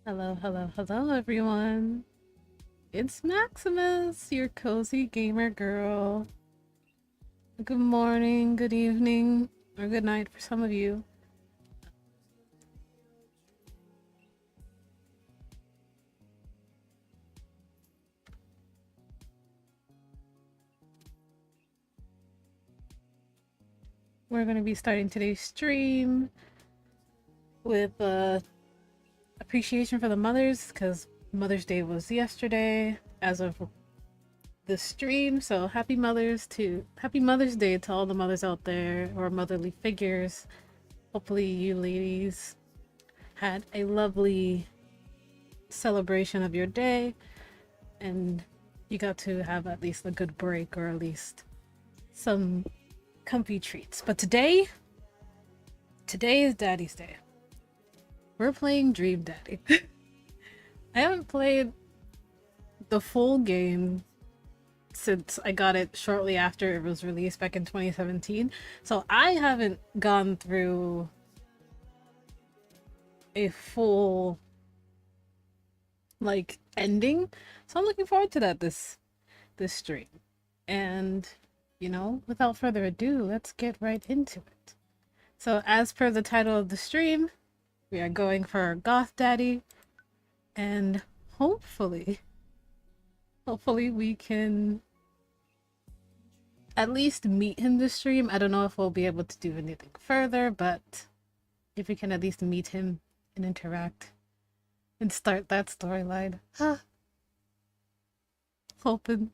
Hello, hello, hello, everyone. It's Maximus, your cozy gamer girl. Good morning, good evening, or good night for some of you. We're going to be starting today's stream with appreciation for the mothers, because Mother's Day was yesterday as of the stream. So happy Mother's Day to all the mothers out there, or motherly figures. Hopefully you ladies had a lovely celebration of your day and you got to have at least a good break, or at least some comfy treats. But today is Daddy's Day. We're playing Dream Daddy. I haven't played the full game since I got it shortly after it was released back in 2017. So I haven't gone through a full ending. So I'm looking forward to that this stream. And without further ado, let's get right into it. So as per the title of the stream, we are going for our goth daddy, and hopefully we can at least meet him this stream. I don't know if we'll be able to do anything further, but if we can at least meet him and interact and start that storyline. Hoping.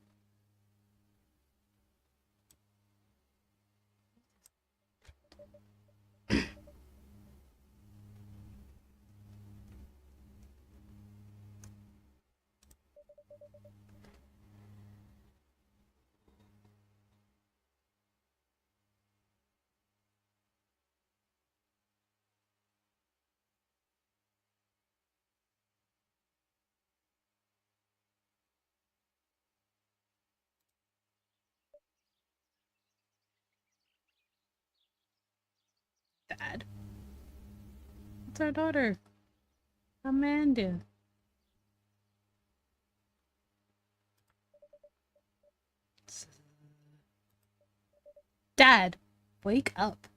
Dad. It's our daughter, Amanda. Dad, wake up.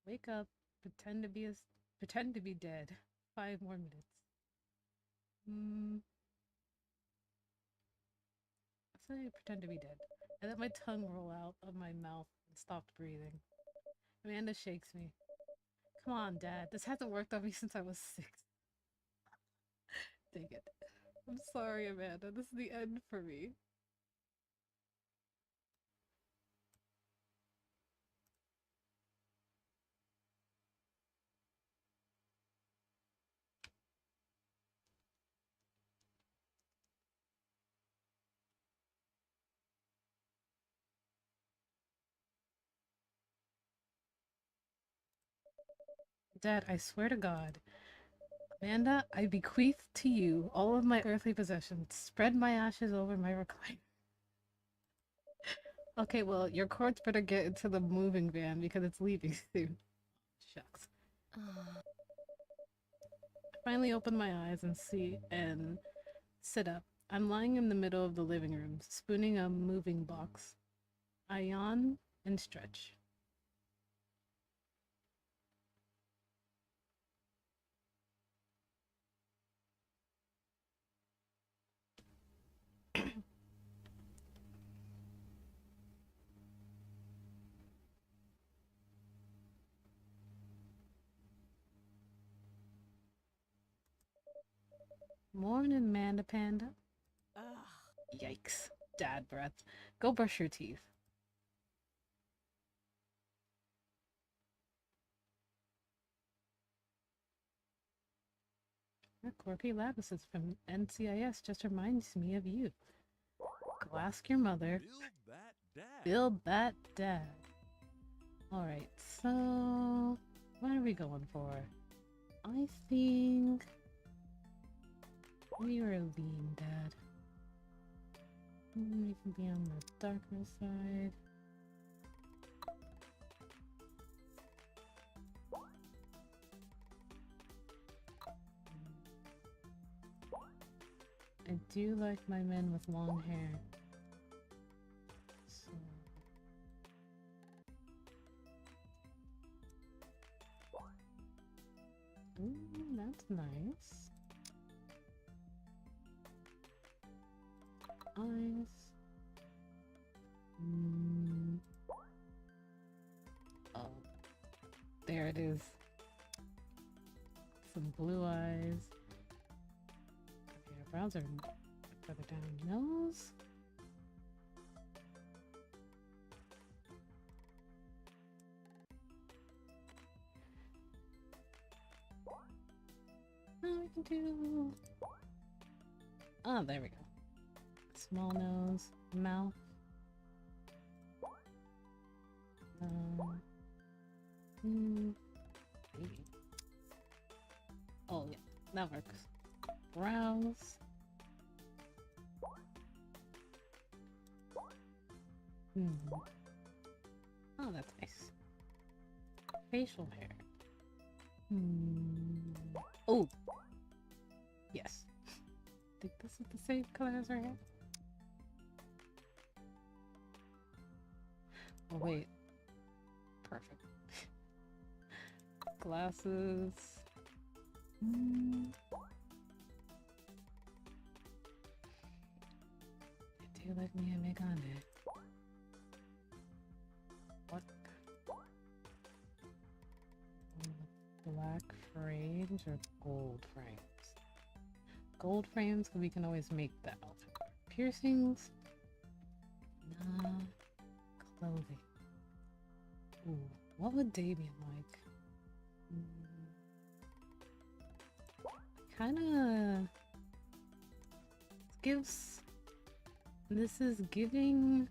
Wake up, pretend to be dead. 5 more minutes. I said pretend to be dead. I let my tongue roll out of my mouth and stopped breathing. Amanda shakes me. Come on, Dad. This hasn't worked on me since I was 6. Dang it. I'm sorry, Amanda. This is the end for me. Dad, I swear to God. Amanda, I bequeath to you all of my earthly possessions. Spread my ashes over my recliner. Okay, well, your corpse better get into the moving van because it's leaving soon. Shucks. I finally open my eyes and sit up. I'm lying in the middle of the living room, spooning a moving box. I yawn and stretch. Morning, Amanda Panda. Ugh. Yikes. Dad breath. Go brush your teeth. That quirky Lapises from NCIS just reminds me of you. Go ask your mother. Build that dad. Alright, so what are we going for? I think We were lean, Dad. You can be on the darker side. I do like my men with long hair. So... Ooh, that's nice. Eyes. Oh, there it is. Some blue eyes. Okay, our brows are further down. Nose. Oh, we can do. Oh, there we go. Small nose, mouth. Maybe. Oh yeah, that works. Brows. Oh, that's nice. Facial hair. Oh! Yes. I think this is the same color as her hair. Oh, wait. Perfect. Glasses. I do like me a megane. What? Black frames or gold frames? Gold frames, we can always make that outfit. Piercings? Nah. Clothing. Ooh, what would Damien like? Kinda gives. This is giving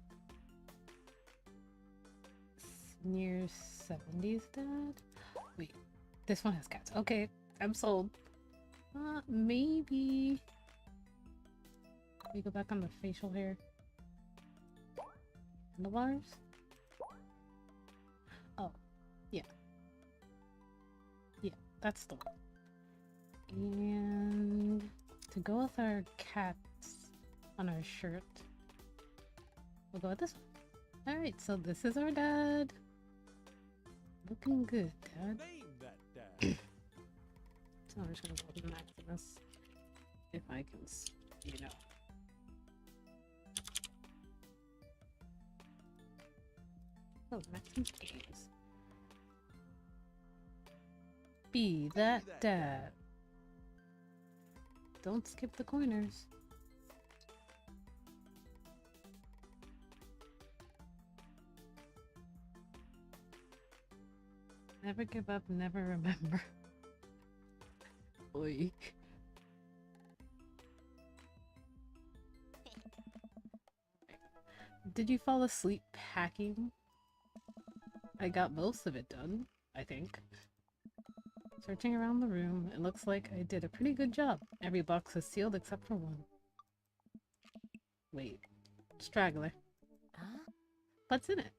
near 70s, Dad. Wait, this one has cats. Okay, I'm sold. Maybe we go back on the facial hair. Handlebars? Oh, yeah. Yeah, that's the one. And to go with our cats on our shirt, we'll go with this one. Alright, so this is our dad. Looking good, Dad. Name that dad. So I'm just gonna go with Maximus. If I can, you know. Oh, Maximus games. Be that dad. Don't skip the corners. Never give up, never remember. Oi. Did you fall asleep packing? I got most of it done, I think. Searching around the room, it looks like I did a pretty good job. Every box is sealed except for one. Wait. Straggler. Huh? What's in it?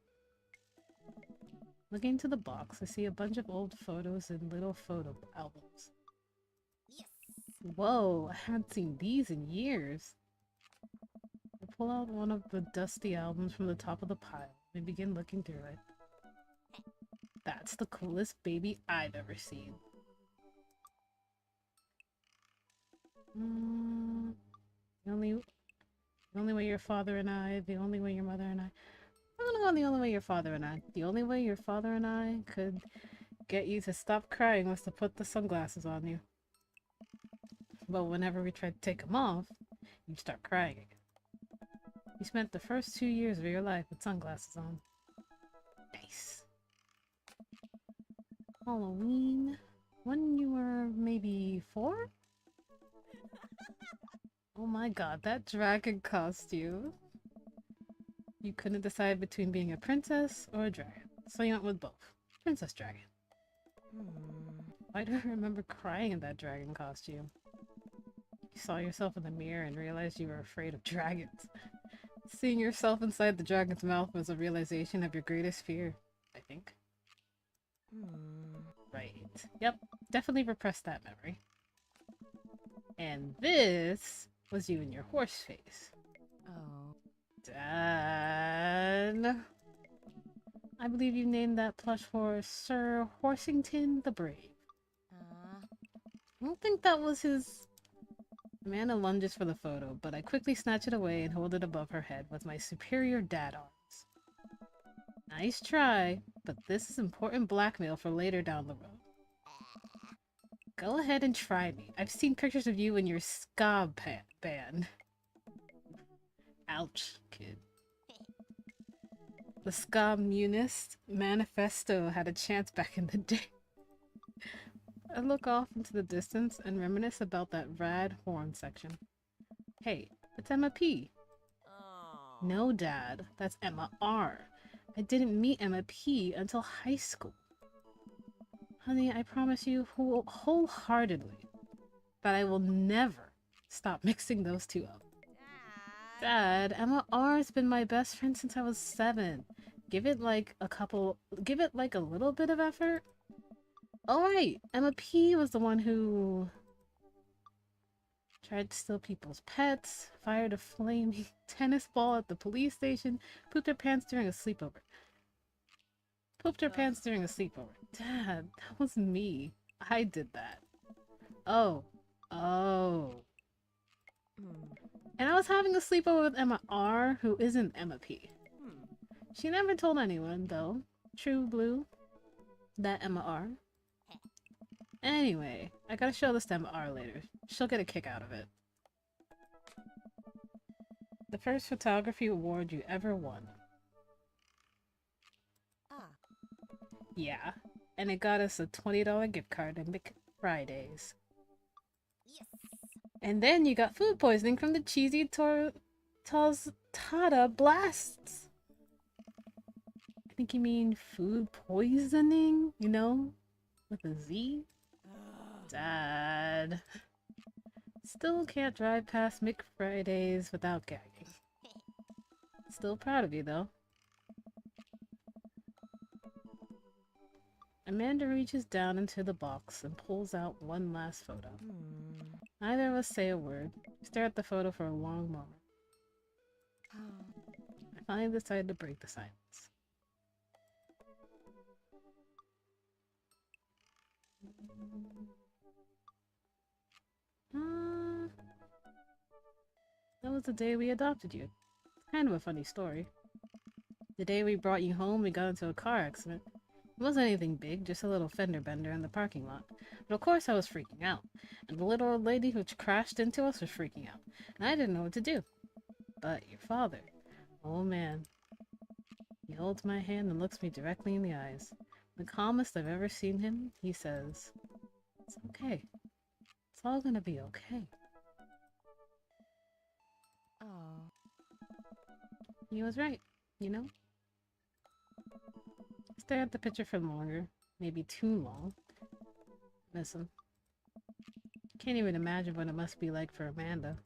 Looking into the box, I see a bunch of old photos and little photo albums. Yes! Whoa, I haven't seen these in years. I pull out one of the dusty albums from the top of the pile and begin looking through it. That's the coolest baby I've ever seen. The only way your father and I, the only way your mother and I... I'm gonna go on the only way your father and I. The only way your father and I could get you to stop crying was to put the sunglasses on you. But whenever we tried to take them off, you'd start crying again. You spent the first 2 years of your life with sunglasses on. Nice. Halloween. When you were maybe 4? Oh my god, that dragon costume. You couldn't decide between being a princess or a dragon, so you went with both. Princess Dragon. Why do I remember crying in that dragon costume? You saw yourself in the mirror and realized you were afraid of dragons. Seeing yourself inside the dragon's mouth was a realization of your greatest fear, I think. Right. Yep, definitely repressed that memory. And this was you in your horse face. Oh. Dad. I believe you named that plush horse Sir Horsington the Brave. I don't think that was his... Amanda lunges for the photo, but I quickly snatch it away and hold it above her head with my superior dad arms. Nice try, but this is important blackmail for later down the road. Go ahead and try me. I've seen pictures of you in your ska band. Ouch, kid. The Communist Manifesto had a chance back in the day. I look off into the distance and reminisce about that rad horn section. Hey, it's Emma P. Oh. No, Dad, that's Emma R. I didn't meet Emma P until high school. Honey, I promise you wholeheartedly that I will never stop mixing those two up. Dad, Emma R has been my best friend since I was 7. Give it like a little bit of effort. Oh right, Emma P was the one who tried to steal people's pets, fired a flaming tennis ball at the police station, pooped her pants during a sleepover. Dad, that was me. I did that. Oh. And I was having a sleepover with Emma R, who isn't Emma P. She never told anyone, though. True blue. That Emma R. Anyway, I gotta show this to Emma R later. She'll get a kick out of it. The first photography award you ever won. Yeah, and it got us a $20 gift card at McFridays. Yes. And then you got food poisoning from the cheesy tostada blasts. I think you mean food poisoning, you know, with a Z? Dad. Still can't drive past McFridays without gagging. Still proud of you, though. Amanda reaches down into the box and pulls out one last photo. Neither of us say a word. We stare at the photo for a long moment. I finally decided to break the silence. That was the day we adopted you. Kind of a funny story. The day we brought you home, we got into a car accident. It wasn't anything big, just a little fender bender in the parking lot. But of course I was freaking out. And the little old lady who crashed into us was freaking out. And I didn't know what to do. But your father, oh man. He holds my hand and looks me directly in the eyes. The calmest I've ever seen him, he says, "It's okay. It's all gonna be okay." Oh. He was right, you know? Stare at the picture for longer. Maybe too long. Listen. Can't even imagine what it must be like for Amanda.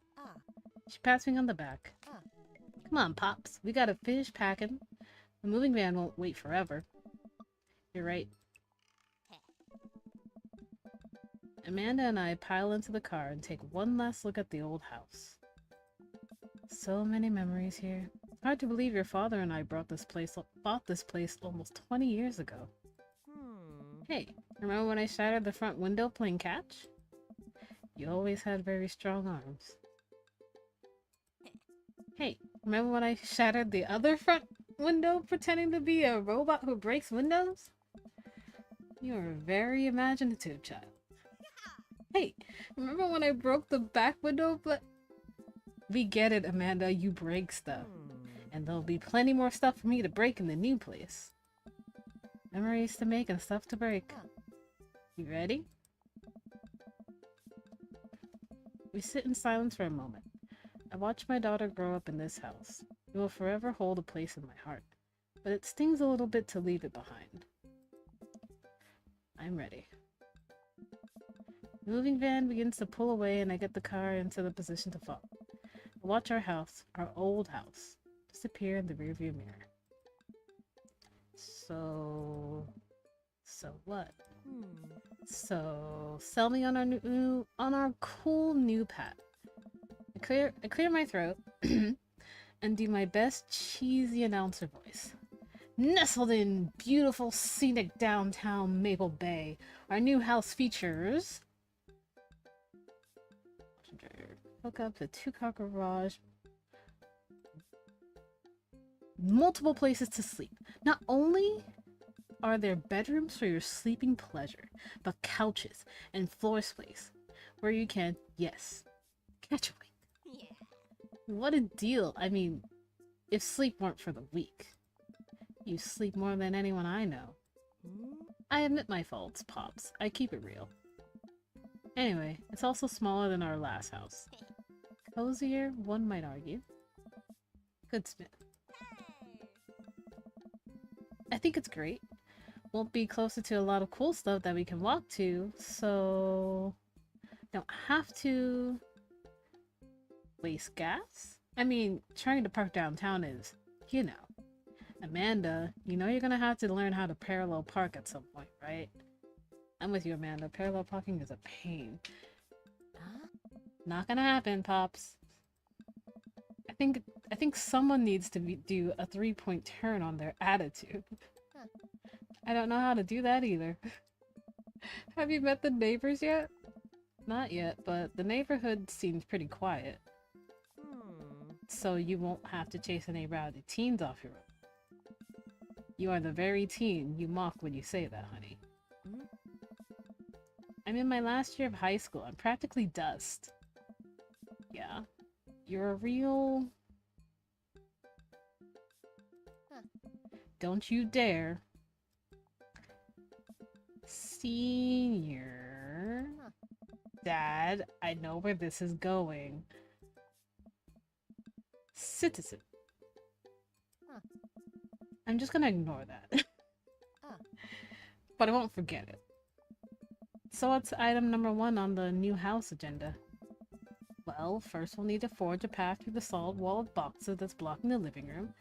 She pats me on the back. Come on, Pops. We gotta finish packing. The moving van won't wait forever. You're right. Amanda and I pile into the car and take one last look at the old house. So many memories here. Hard to believe your father and I bought this place almost 20 years ago. Hey, remember when I shattered the front window playing catch? You always had very strong arms. Hey, remember when I shattered the other front window pretending to be a robot who breaks windows? You are a very imaginative child. Hey, remember when I broke the back window but... We get it, Amanda, you break stuff. And there'll be plenty more stuff for me to break in the new place. Memories to make and stuff to break. You ready? We sit in silence for a moment. I watch my daughter grow up in this house. It will forever hold a place in my heart. But it stings a little bit to leave it behind. I'm ready. The moving van begins to pull away and I get the car into the position to follow. I watch our house, our old house, disappear in the rearview mirror. So what? So sell me on our cool new path. I clear my throat and do my best cheesy announcer voice. Nestled in beautiful scenic downtown Maple Bay, our new house features hook up the 2-car garage, multiple places to sleep. Not only are there bedrooms for your sleeping pleasure, but couches and floor space where you can, yes, catch a wink. Yeah. What a deal. I mean, if sleep weren't for the weak. You sleep more than anyone I know. I admit my faults, Pops. I keep it real. Anyway, it's also smaller than our last house. Cozier, one might argue. Good Smith. I think it's great. Won't be closer to a lot of cool stuff that we can walk to, so don't have to waste gas? I mean, trying to park downtown is, you know. Amanda, you know you're gonna have to learn how to parallel park at some point, right? I'm with you, Amanda. Parallel parking is a pain. Not gonna happen, Pops. I think someone needs to do a 3-point turn on their attitude. I don't know how to do that either. Have you met the neighbors yet? Not yet, but the neighborhood seems pretty quiet. So you won't have to chase any rowdy teens off your road. You are the very teen you mock when you say that, honey. I'm in my last year of high school. I'm practically dust. Yeah. You're a real... Don't you dare. Senior... Dad, I know where this is going. Citizen. I'm just gonna ignore that. But I won't forget it. So what's item number 1 on the new house agenda? Well, first we'll need to forge a path through the solid wall of boxes that's blocking the living room.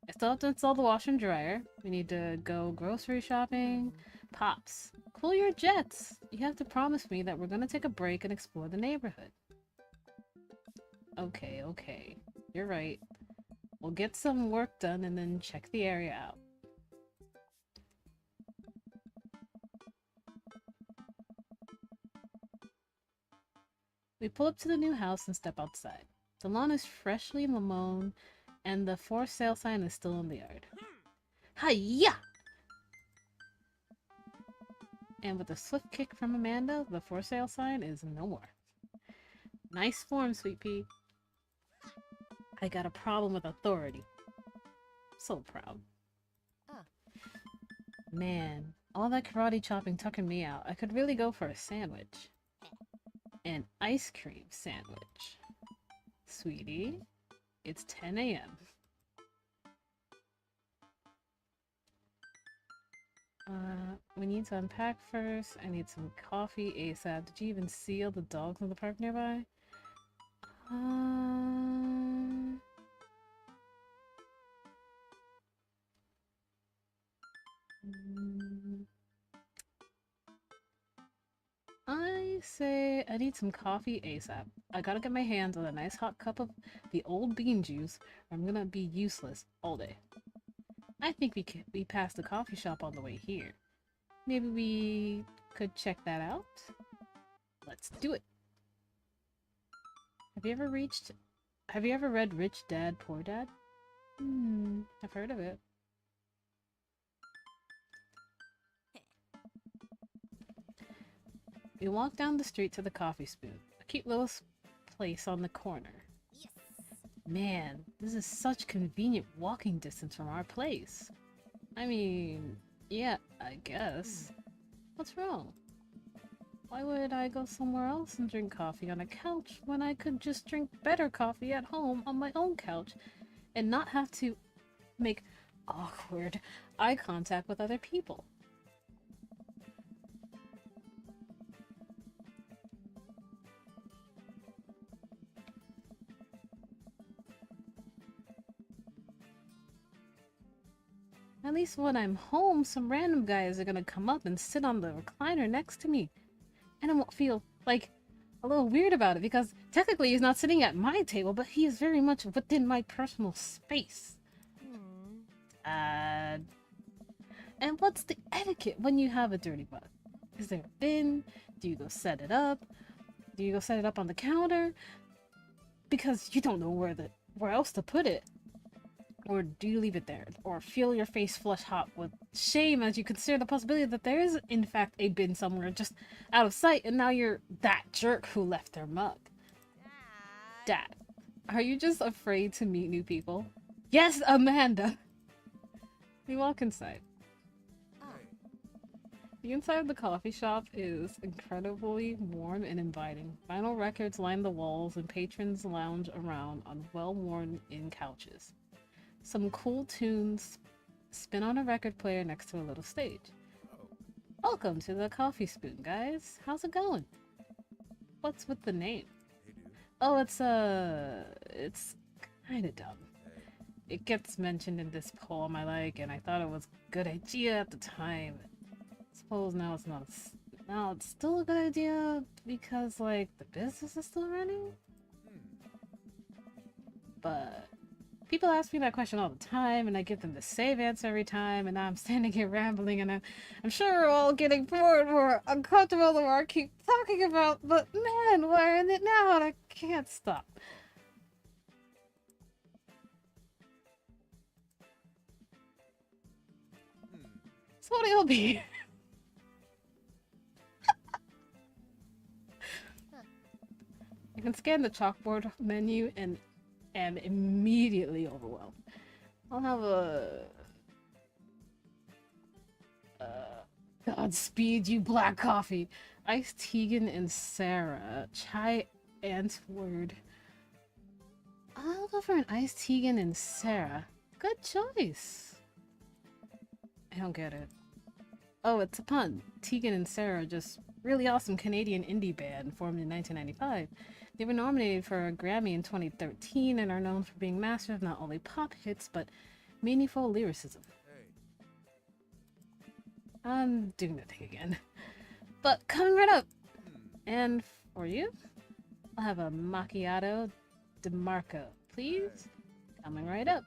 I still have to install the washer and dryer. We need to go grocery shopping. Pops, cool your jets! You have to promise me that we're gonna take a break and explore the neighborhood. Okay, okay. You're right. We'll get some work done and then check the area out. We pull up to the new house and step outside. The lawn is freshly mown and the for sale sign is still in the yard. Hi-ya! And with a swift kick from Amanda, the for sale sign is no more. Nice form, Sweet Pea. I got a problem with authority. So proud. Man, all that karate chopping tucking me out. I could really go for a sandwich. An ice cream sandwich. Sweetie, it's 10 a.m. We need to unpack first. I need some coffee ASAP. Did you even see all the dogs in the park nearby? I say I need some coffee ASAP. I gotta get my hands on a nice hot cup of the old bean juice or I'm gonna be useless all day. I think we passed the coffee shop on the way here. Maybe we could check that out? Let's do it. Have you ever read Rich Dad, Poor Dad? I've heard of it. We walk down the street to the Coffee Spoon, a cute little place on the corner. Yes. Man, this is such convenient walking distance from our place. I mean, yeah, I guess. What's wrong? Why would I go somewhere else and drink coffee on a couch when I could just drink better coffee at home on my own couch and not have to make awkward eye contact with other people? At least when I'm home, some random guys are gonna come up and sit on the recliner next to me. And I won't feel, like, a little weird about it because technically he's not sitting at my table, but he is very much within my personal space. And what's the etiquette when you have a dirty mug? Is there a bin? Do you go set it up? Do you go set it up on the counter? Because you don't know where else to put it. Or do you leave it there? Or feel your face flush hot with shame as you consider the possibility that there is, in fact, a bin somewhere just out of sight, and now you're that jerk who left their mug. Dad, are you just afraid to meet new people? Yes, Amanda! We walk inside. The inside of the coffee shop is incredibly warm and inviting. Vinyl records line the walls and patrons lounge around on well-worn-in couches. Some cool tunes spin on a record player next to a little stage. Welcome to the Coffee Spoon, guys. How's it going? What's with the name? Oh, it's kind of dumb. It gets mentioned in this poem I like, and I thought it was a good idea at the time. I suppose now it's not. Now it's still a good idea because, like, the business is still running. But people ask me that question all the time, and I give them the same answer every time, and now I'm standing here rambling, and I'm sure we're all getting more and more uncomfortable the more I keep talking about, but man, we're in it now, and I can't stop. So what it'll be. I can scan the chalkboard menu and am immediately overwhelmed. I'll have a... Godspeed, you black coffee. Iced Tegan and Sarah. Chai Antwoord. I'll go for an iced Tegan and Sarah. Good choice. I don't get it. Oh, it's a pun. Tegan and Sarah are just really awesome Canadian indie band formed in 1995. They were nominated for a Grammy in 2013 and are known for being masters of not only pop hits, but meaningful lyricism. I'm doing the thing again. But coming right up! And for you, I'll have a macchiato DeMarco, please. Coming right up.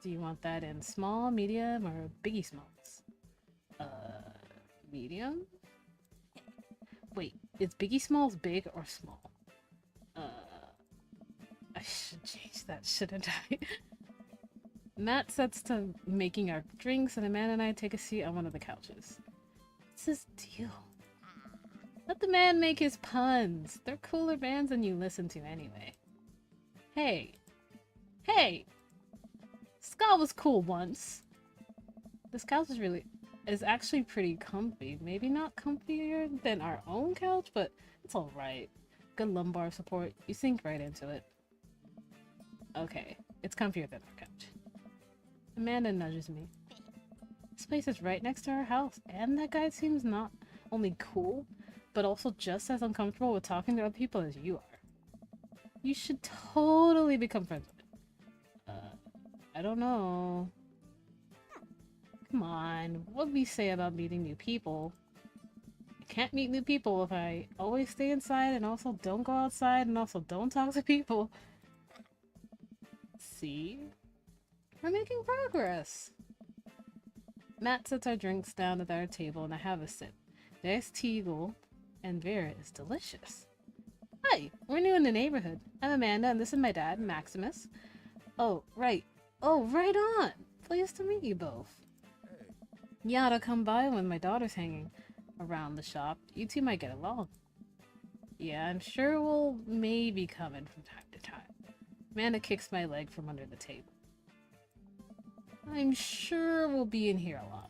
Do you want that in small, medium, or biggie smalls? Medium? Wait, is biggie smalls big or small? I should change that, shouldn't I? Matt sets to making our drinks, and Amanda and I take a seat on one of the couches. What's his deal? Let the man make his puns. They're cooler bands than you listen to anyway. Hey. Hey! Ska was cool once. This couch is actually pretty comfy. Maybe not comfier than our own couch, but it's alright. Good lumbar support. You sink right into it. Okay, it's comfier than our couch. Amanda nudges me. This place is right next to our house, and that guy seems not only cool, but also just as uncomfortable with talking to other people as you are. You should totally become friends with him. I don't know. Come on, what we say about meeting new people? I can't meet new people if I always stay inside and also don't go outside and also don't talk to people. See? We're making progress. Matt sets our drinks down at our table and I have a sip. The iced Teagle and Vera is delicious. Hi, we're new in the neighborhood. I'm Amanda and this is my dad, Maximus. Oh, right. Oh, right on. Pleased to meet you both. You ought to come by when my daughter's hanging around the shop. You two might get along. Yeah, I'm sure we'll maybe come in from time to time. Amanda kicks my leg from under the table. I'm sure we'll be in here a lot.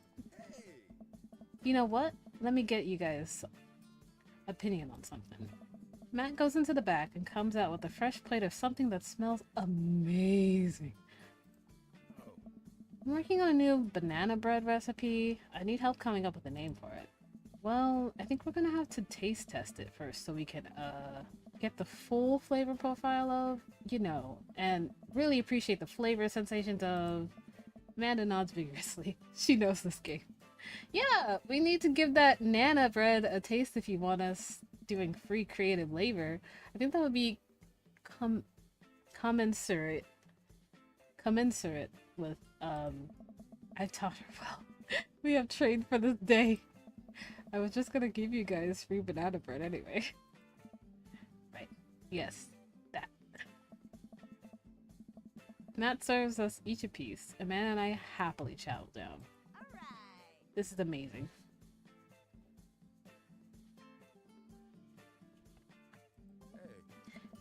You know what? Let me get you guys' opinion on something. Matt goes into the back and comes out with a fresh plate of something that smells amazing. I'm working on a new banana bread recipe. I need help coming up with a name for it. Well, I think we're gonna have to taste test it first so we can, get the full flavor profile of, you know, and really appreciate the flavor sensations of Amanda nods vigorously. She knows this game. Yeah, we need to give that Nana bread a taste if you want us doing free creative labor. I think that would be commensurate with, I've taught her well. We have trained for this day. I was just gonna give you guys free banana bread anyway. Right. Yes. That. Matt serves us each a piece. Amanda and I happily chow down. This is amazing.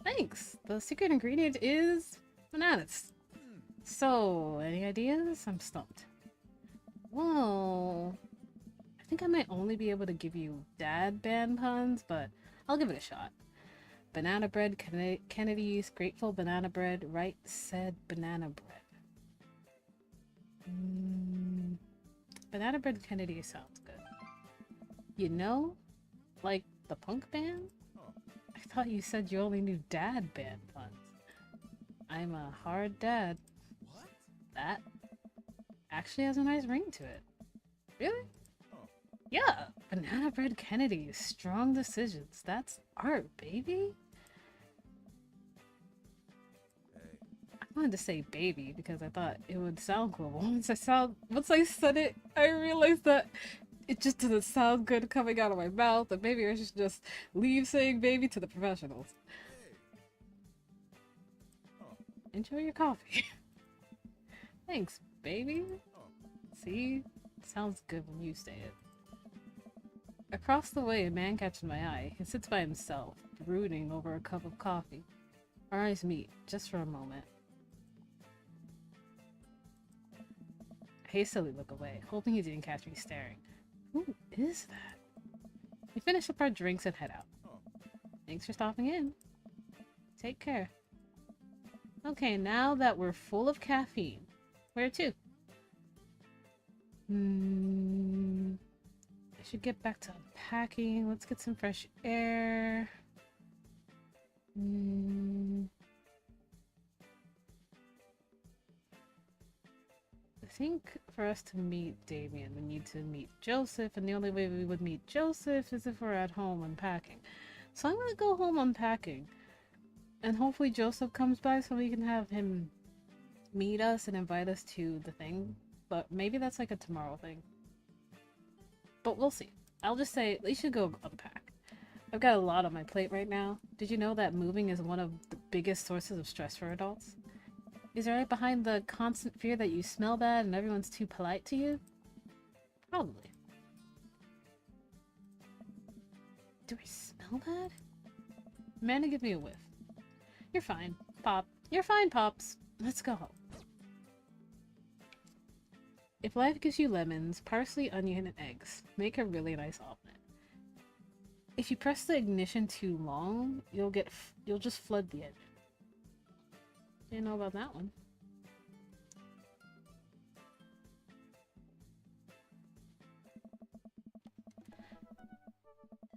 Thanks! The secret ingredient is bananas. So, any ideas? I'm stumped. Well, I think I might only be able to give you dad band puns, but I'll give it a shot. Banana bread, Kennedy's, grateful banana bread, right said banana bread. Banana bread Kennedy sounds good. You know? Like the punk band? I thought you said you only knew dad band puns. I'm a hard dad. What? That actually has a nice ring to it. Really? Yeah, banana bread Kennedy, strong decisions. That's art, baby. I wanted to say baby because I thought it would sound cool. Once I said it, I realized that it just didn't sound good coming out of my mouth, and maybe I should just leave saying baby to the professionals. Enjoy your coffee. Thanks, baby. See? Sounds good when you say it. Across the way, a man catches my eye. He sits by himself, brooding over a cup of coffee. Our eyes meet, just for a moment. I hastily look away, hoping he didn't catch me staring. Who is that? We finish up our drinks and head out. Thanks for stopping in. Take care. Okay, now that we're full of caffeine, where to? I should get back to unpacking. Let's get some fresh air. I think for us to meet Damien, we need to meet Joseph, and the only way we would meet Joseph is if we're at home unpacking. So I'm gonna go home unpacking. And hopefully Joseph comes by so we can have him meet us and invite us to the thing. But maybe that's like a tomorrow thing. But we'll see. I'll just say, we should go unpack. I've got a lot on my plate right now. Did you know that moving is one of the biggest sources of stress for adults? Is it right behind the constant fear that you smell bad and everyone's too polite to you? Probably. Do I smell bad? Amanda, give me a whiff. You're fine, Pop. You're fine, Pops. Let's go home. If life gives you lemons, parsley, onion, and eggs, make a really nice omelet. If you press the ignition too long, you'll just flood the engine. Didn't know about that one.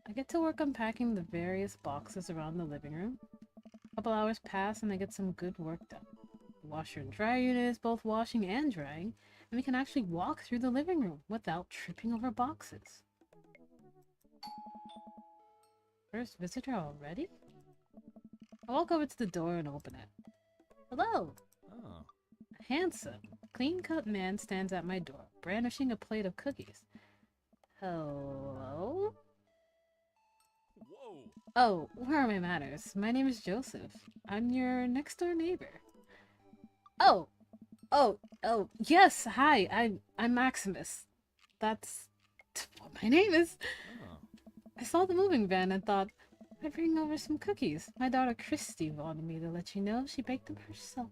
I get to work unpacking the various boxes around the living room. A couple hours pass and I get some good work done. The washer and dryer unit is both washing and drying, and we can actually walk through the living room without tripping over boxes. First visitor already? I walk over to the door and open it. Hello! Oh. A handsome, clean-cut man stands at my door, brandishing a plate of cookies. Hello? Whoa. Oh, where are my manners? My name is Joseph. I'm your next-door neighbor. Oh, yes, hi, I'm Maximus. That's what my name is. Oh. I saw the moving van and thought, I'd bring over some cookies. My daughter Christy wanted me to let you know she baked them herself.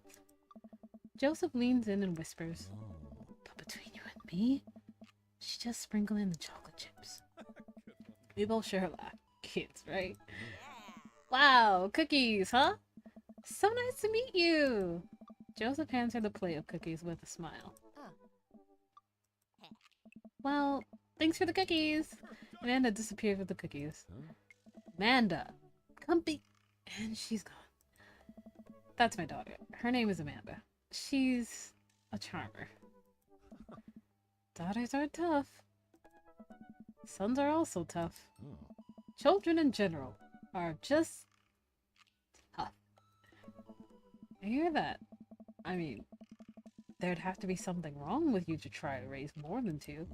Joseph leans in and whispers, Oh. but between you and me, she just sprinkled in the chocolate chips. We both share a laugh. Kids, right? Wow, cookies, huh? So nice to meet you! Joseph hands her the plate of cookies with a smile. Well, thanks for the cookies! Amanda disappears with the cookies. Huh? Amanda! Come be... And she's gone. That's my daughter. Her name is Amanda. She's a charmer. Daughters are tough. Sons are also tough. Oh. Children in general are just tough. I hear that. I mean, there'd have to be something wrong with you to try to raise more than two.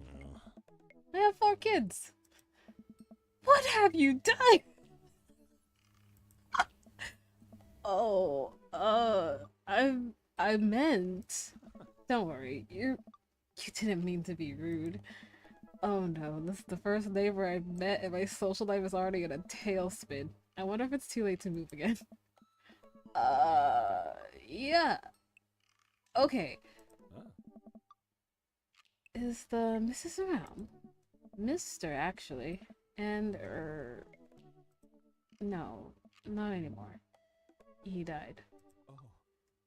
I have 4 kids. What have you done? Oh, I meant. Don't worry, you didn't mean to be rude. Oh no, this is the first neighbor I've met and my social life is already in a tailspin. I wonder if it's too late to move again. Yeah. Okay. Is the Mrs. around? Mr. actually. And, no, not anymore. He died.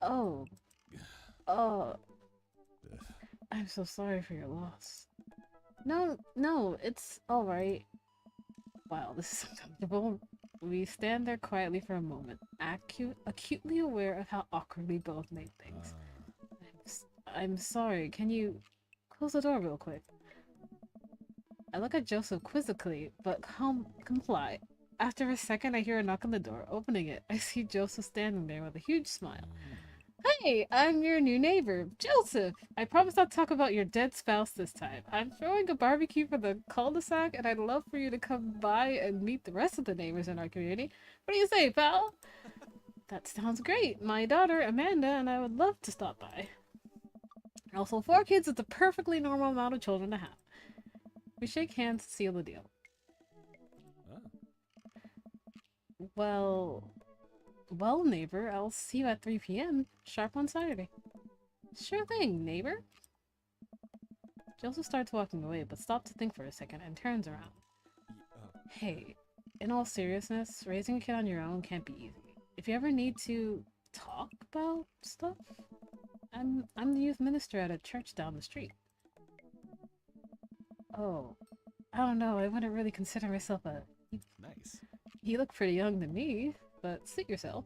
Oh. Oh. I'm so sorry for your loss. No, it's alright. Wow, this is uncomfortable. We stand there quietly for a moment, acutely aware of how awkward we both made things. I'm sorry, can you close the door real quick? I look at Joseph quizzically, but comply. After a second, I hear a knock on the door. Opening it, I see Joseph standing there with a huge smile. Hey, I'm your new neighbor, Joseph! I promise not to talk about your dead spouse this time. I'm throwing a barbecue for the cul-de-sac, and I'd love for you to come by and meet the rest of the neighbors in our community. What do you say, pal? That sounds great. My daughter, Amanda, and I would love to stop by. Also, 4 kids is the perfectly normal amount of children to have. We shake hands to seal the deal. Well, neighbor, I'll see you at 3 p.m. sharp on Saturday. Sure thing, neighbor. Joseph starts walking away, but stops to think for a second and turns around. Hey, in all seriousness, raising a kid on your own can't be easy. If you ever need to talk about stuff, I'm the youth minister at a church down the street. Oh, I don't know, I wouldn't really consider myself a... Nice. You look pretty young to me, but suit yourself.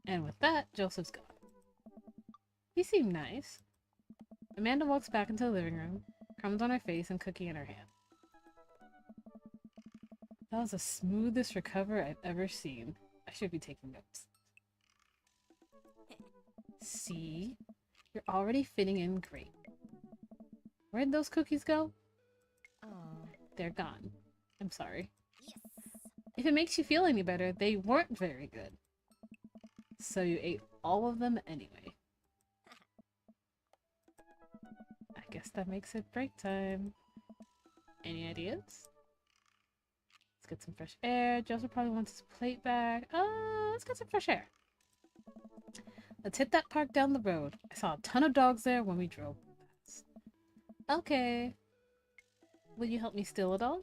And with that, Joseph's gone. He seemed nice. Amanda walks back into the living room, crumbs on her face and cookie in her hand. That was the smoothest recover I've ever seen. I should be taking notes. See? You're already fitting in great. Where'd those cookies go? Oh. They're gone. I'm sorry. Yes. If it makes you feel any better, they weren't very good. So you ate all of them anyway. I guess that makes it break time. Any ideas? Let's get some fresh air. Joseph probably wants his plate back. Let's get some fresh air. Let's hit that park down the road. I saw a ton of dogs there when we drove past. Okay. Will you help me steal a dog?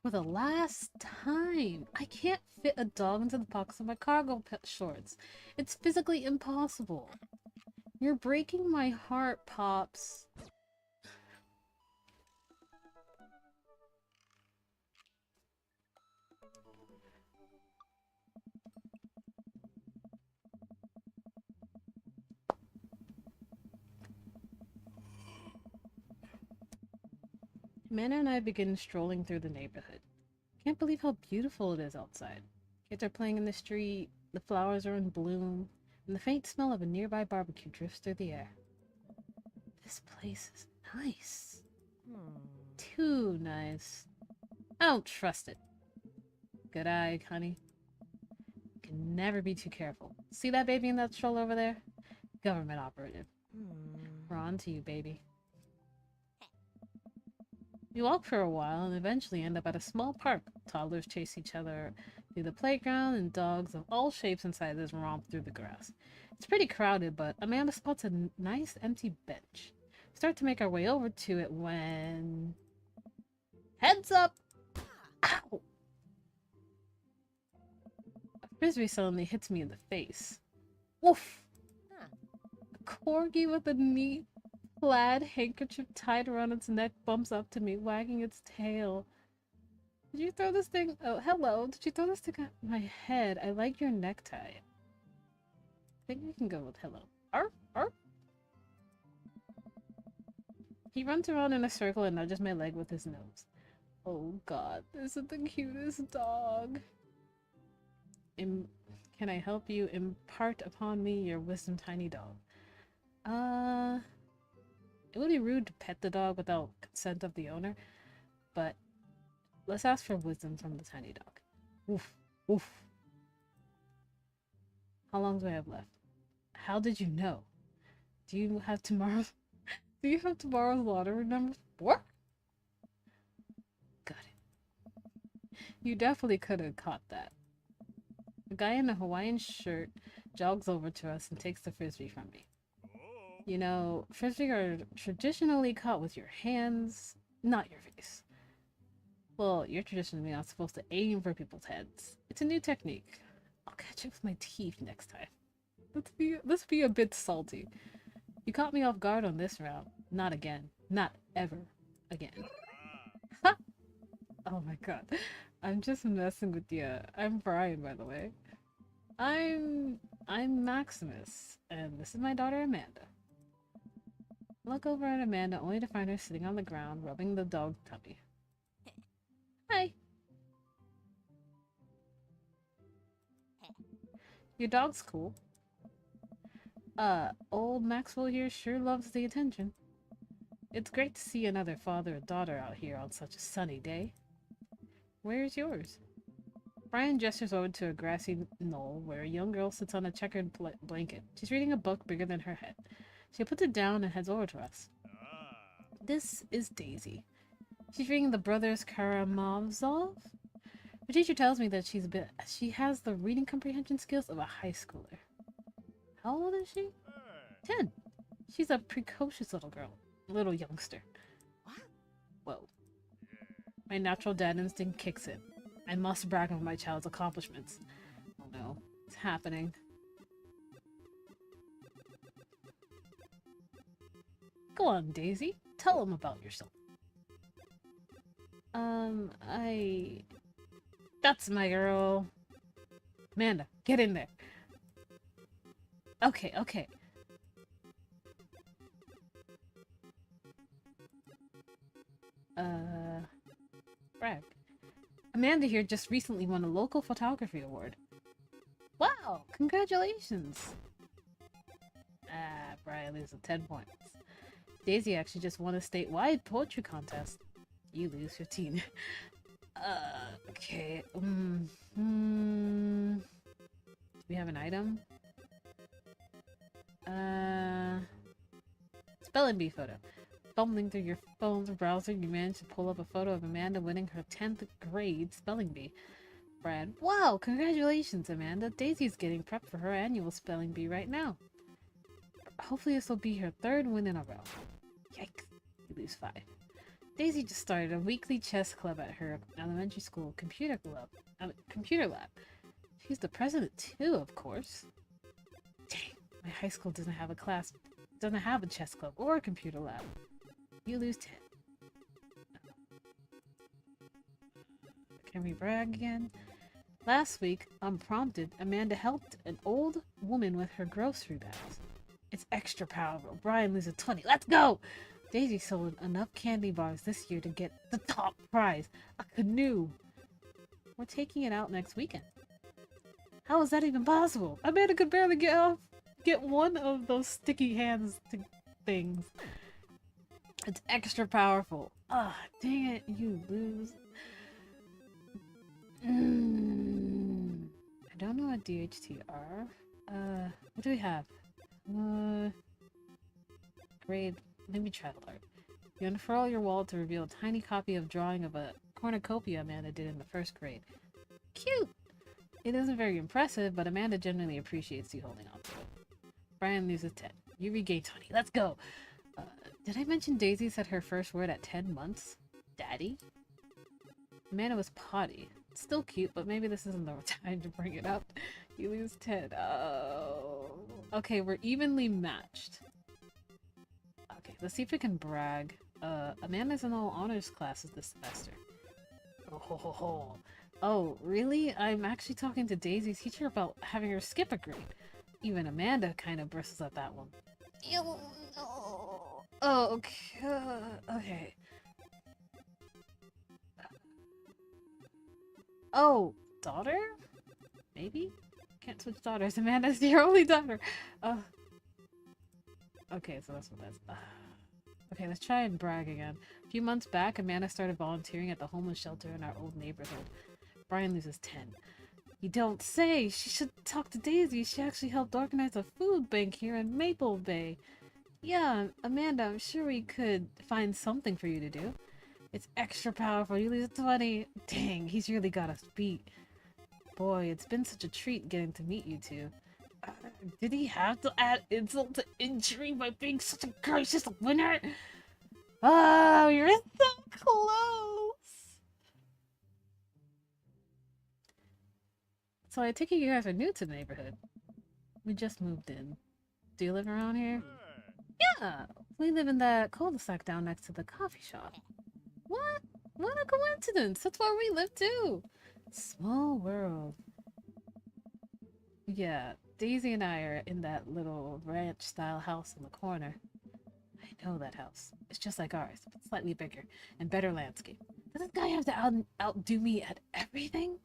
For the last time! I can't fit a dog into the pockets of my cargo shorts. It's physically impossible. You're breaking my heart, Pops. Amanda and I begin strolling through the neighborhood. Can't believe how beautiful it is outside. Kids are playing in the street, the flowers are in bloom, and the faint smell of a nearby barbecue drifts through the air. This place is nice. Too nice. I don't trust it. Good eye, honey. Can never be too careful. See that baby in that stroller over there? Government operative. We're on to you, baby. We walk for a while and eventually end up at a small park. Toddlers chase each other through the playground and dogs of all shapes and sizes romp through the grass. It's pretty crowded, but Amanda spots a nice empty bench. We start to make our way over to it when... Heads up! Ow! A frisbee suddenly hits me in the face. Woof! A corgi with a neat plaid handkerchief tied around its neck bumps up to me, wagging its tail. Did you throw this thing? Oh, hello. Did you throw this thing at my head? I like your necktie. I think we can go with hello. Arf, arf. He runs around in a circle and nudges my leg with his nose. Oh god, this is the cutest dog. Can I help you impart upon me your wisdom, tiny dog? It would be rude to pet the dog without consent of the owner, but let's ask for wisdom from the tiny dog. Woof, woof. How long do I have left? How did you know? Do you have tomorrow's lottery number? What? Got it. You definitely could have caught that. A guy in a Hawaiian shirt jogs over to us and takes the frisbee from me. You know, frisbee are traditionally caught with your hands, not your face. Well, you're traditionally not supposed to aim for people's heads. It's a new technique. I'll catch it with my teeth next time. Let's be a bit salty. You caught me off guard on this round. Not again. Not ever again. Ha! Oh my god. I'm just messing with you. I'm Brian, by the way. I'm Maximus, and this is my daughter Amanda. I look over at Amanda only to find her sitting on the ground, rubbing the dog's tummy. Hi. Your dog's cool. Old Maxwell here sure loves the attention. It's great to see another father and daughter out here on such a sunny day. Where's yours? Brian gestures over to a grassy knoll where a young girl sits on a checkered blanket. She's reading a book bigger than her head. She puts it down and heads over to us. This is Daisy. She's reading the Brothers Karamazov. Her teacher tells me that she has the reading comprehension skills of a high schooler. How old is she? 10. She's a precocious little youngster. Whoa. My natural dad instinct kicks in. I must brag on my child's accomplishments. Oh no, it's happening. Go on, Daisy. Tell them about yourself. That's my girl. Amanda, get in there. Okay. Brag. Amanda here just recently won a local photography award. Wow, congratulations! Brian loses 10 points. Daisy actually just won a statewide poetry contest. You lose 15. Okay. Do we have an item? Spelling bee photo. Fumbling through your phone's browser, you managed to pull up a photo of Amanda winning her 10th grade spelling bee. Brad, wow, congratulations, Amanda. Daisy's getting prepped for her annual spelling bee right now. Hopefully this will be her 3rd win in a row. Yikes, you lose 5. Daisy just started a weekly chess club at her elementary school computer lab. She's the president too, of course. Dang, my high school doesn't have a chess club or a computer lab. You lose 10. Can we brag again? Last week, unprompted, Amanda helped an old woman with her grocery bags. It's extra powerful. Brian loses 20. Let's go! Daisy sold enough candy bars this year to get the top prize, a canoe. We're taking it out next weekend. How is that even possible? Amanda could barely get one of those sticky hands things. It's extra powerful. Ah, dang it, you lose. I don't know what DHT are. What do we have? Grade, maybe child art. You unfurl your wall to reveal a tiny copy of drawing of a cornucopia Amanda did in the 1st grade. Cute! It isn't very impressive, but Amanda genuinely appreciates you holding on to it. Brian loses 10. You regain 20. Let's go! Did I mention Daisy said her first word at 10 months? Daddy? Amanda was potty. It's still cute, but maybe this isn't the time to bring it up. You lose 10. Oh. Okay, we're evenly matched. Okay, let's see if we can brag. Amanda's in all honors classes this semester. Oh, ho, ho, ho. Oh, really? I'm actually talking to Daisy's teacher about having her skip a grade. Even Amanda kind of bristles at that one. Oh, okay. Okay. Oh, daughter? Maybe? Can't switch daughters. Amanda's your only daughter. Uh, okay, so that's what that's. Okay, let's try and brag again. A few months back, Amanda started volunteering at the homeless shelter in our old neighborhood. Brian loses 10. You don't say! She should talk to Daisy. She actually helped organize a food bank here in Maple Bay. Yeah, Amanda, I'm sure we could find something for you to do. It's extra powerful. You lose 20. Dang, he's really got us beat. Boy, it's been such a treat getting to meet you two. Did he have to add insult to injury by being such a gracious winner? Oh, you're so close! So I take it you guys are new to the neighborhood. We just moved in. Do you live around here? Yeah, we live in that cul-de-sac down next to the coffee shop. What? What a coincidence! That's where we live too! Small world. Yeah, Daisy and I are in that little ranch-style house in the corner. I know that house. It's just like ours, but slightly bigger and better landscape. Does this guy have to outdo me at everything?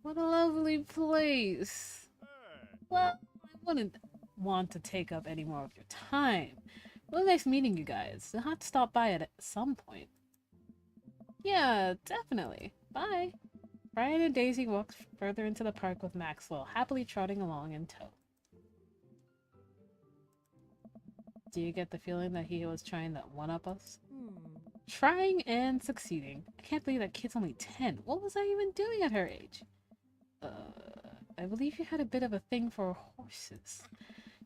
What a lovely place. Well, I wouldn't want to take up any more of your time. It was nice meeting you guys. You'll have to stop by at some point. Yeah, definitely. Bye. Brian and Daisy walked further into the park with Maxwell, happily trotting along in tow. Do you get the feeling that he was trying to one-up us? Trying and succeeding. I can't believe that kid's only 10. What was I even doing at her age? I believe you had a bit of a thing for horses.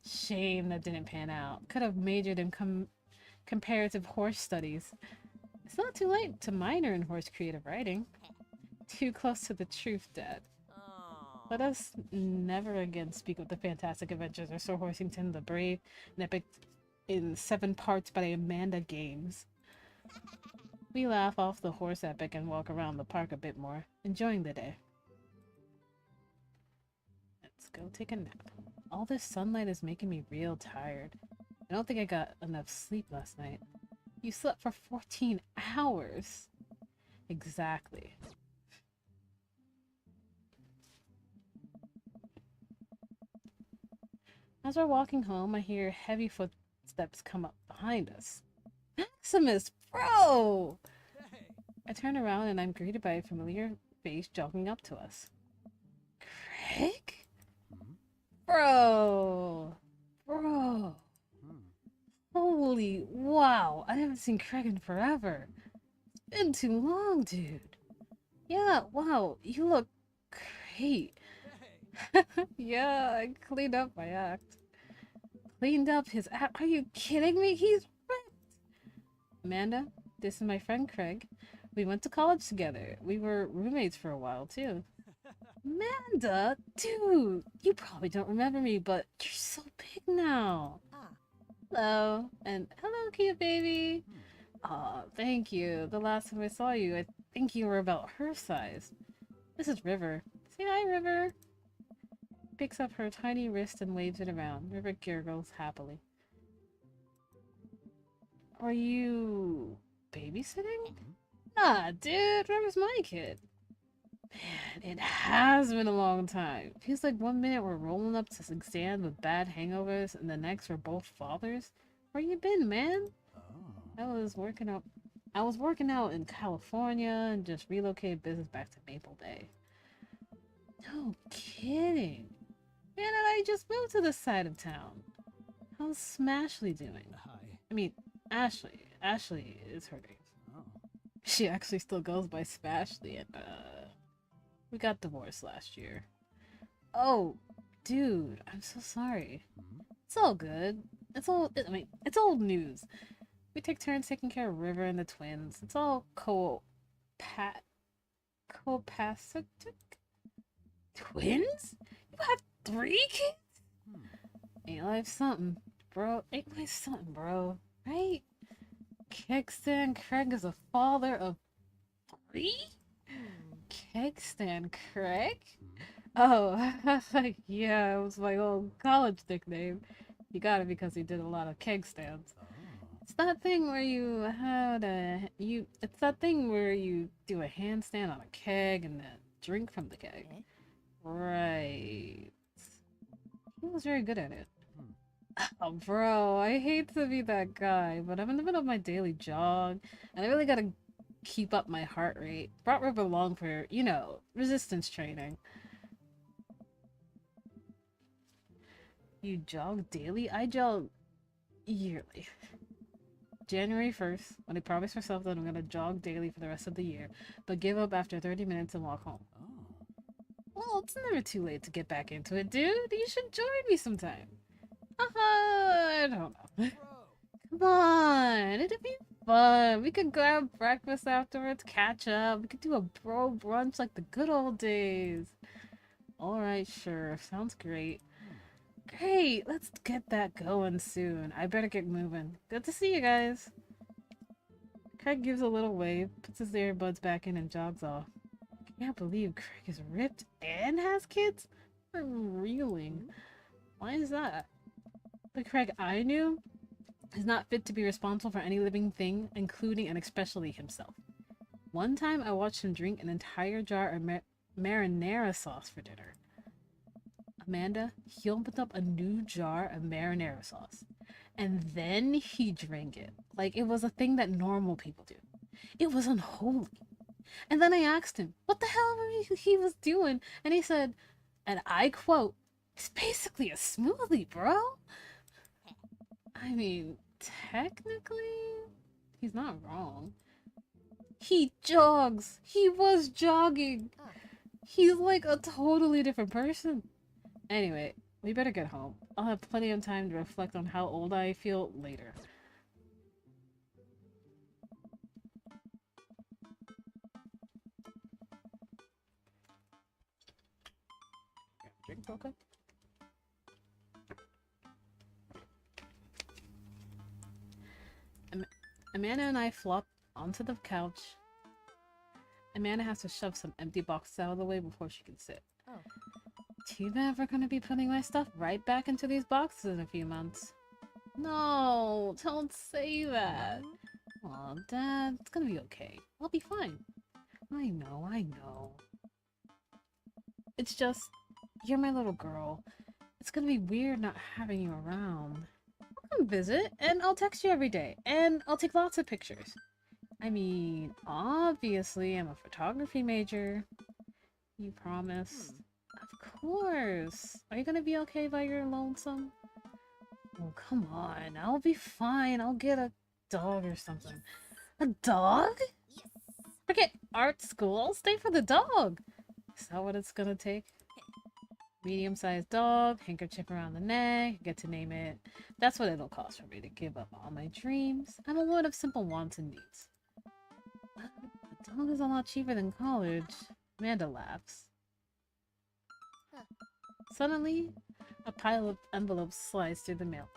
Shame that didn't pan out. Could have majored in comparative horse studies. It's not too late to minor in horse creative writing. Too close to the truth, Dad. Let us never again speak of the fantastic adventures of Sir Horsington the Brave, an epic in 7 parts by the Amanda Games. We laugh off the horse epic and walk around the park a bit more, enjoying the day. Let's go take a nap. All this sunlight is making me real tired. I don't think I got enough sleep last night. You slept for 14 hours. Exactly. As we're walking home, I hear heavy footsteps come up behind us. Maximus, bro! I turn around and I'm greeted by a familiar face jogging up to us. Craig? Bro! Bro! Holy wow! I haven't seen Craig in forever. It's been too long, dude. Yeah, wow, you look great. Yeah, I cleaned up my act. Cleaned up his act? Are you kidding me? He's ripped! Amanda, this is my friend Craig. We went to college together. We were roommates for a while, too. Amanda? Dude, you probably don't remember me, but you're so big now. Hello. And hello, cute baby. Aw, thank you. The last time I saw you, I think you were about her size. This is River. Say hi, River. Picks up her tiny wrist and waves it around. River gurgles happily. Are you babysitting? Nah, dude, River's my kid. Man, it has been a long time. Feels like one minute we're rolling up to exams with bad hangovers, and the next we're both fathers. Where you been, man? I was working out in California and just relocated business back to Maple Bay. No kidding. Man, and I just moved to this side of town. How's Smashley doing? Hi. I mean, Ashley. Ashley is her name. Oh. She actually still goes by Smashley, and we got divorced last year. Oh, dude, I'm so sorry. It's all good. It's old news. We take turns taking care of River and the twins. It's all copacetic. Twins? You have 3 kids? Ain't life something, bro. Ain't life something, bro. Right? Kegstan Craig is a father of 3? Kegstan Craig? Oh, yeah, it was my old college nickname. He got it because he did a lot of keg stands. It's that thing where you had a it's that thing where you do a handstand on a keg and then drink from the keg. Eh? Right. He was very good at it. Oh, bro, I hate to be that guy, but I'm in the middle of my daily jog, and I really gotta keep up my heart rate. Brought River along for, you know, resistance training. You jog daily? I jog yearly. January 1st, when I promised myself that I'm gonna jog daily for the rest of the year, but give up after 30 minutes and walk home. Well, it's never too late to get back into it, dude. You should join me sometime. I don't know. Come on, it'd be fun. We could grab breakfast afterwards, catch up. We could do a bro brunch like the good old days. Alright, sure. Sounds great. Great, let's get that going soon. I better get moving. Good to see you guys. Craig gives a little wave, puts his earbuds back in, and jogs off. I can't believe Craig is ripped and has kids? I'm reeling. Why is that? The Craig I knew is not fit to be responsible for any living thing, including and especially himself. One time I watched him drink an entire jar of marinara sauce for dinner. Amanda, he opened up a new jar of marinara sauce. And then he drank it. Like it was a thing that normal people do. It was unholy. And then I asked him, what the hell he was doing? And he said, and I quote, "It's basically a smoothie, bro." I mean, technically, he's not wrong. He jogs. He was jogging. He's like a totally different person. Anyway, we better get home. I'll have plenty of time to reflect on how old I feel later. Drink, okay? Amanda and I flop onto the couch. Amanda has to shove some empty boxes out of the way before she can sit. Oh. Too bad we're gonna be putting my stuff right back into these boxes in a few months. No, don't say that. Aw, Dad, it's gonna be okay. I'll be fine. I know. It's just, you're my little girl. It's gonna be weird not having you around. I'll come visit, and I'll text you every day, and I'll take lots of pictures. I mean, obviously, I'm a photography major. You promise? Of course. Are you gonna be okay while you're lonesome? Oh, come on. I'll be fine. I'll get a dog or something. A dog? Yes. Forget art school. I'll stay for the dog. Is that what it's gonna take? Medium-sized dog, handkerchief around the neck, get to name it. That's what it'll cost for me to give up all my dreams. I'm a woman of simple wants and needs. A dog is a lot cheaper than college. Amanda laughs. Suddenly, a pile of envelopes slides through the mail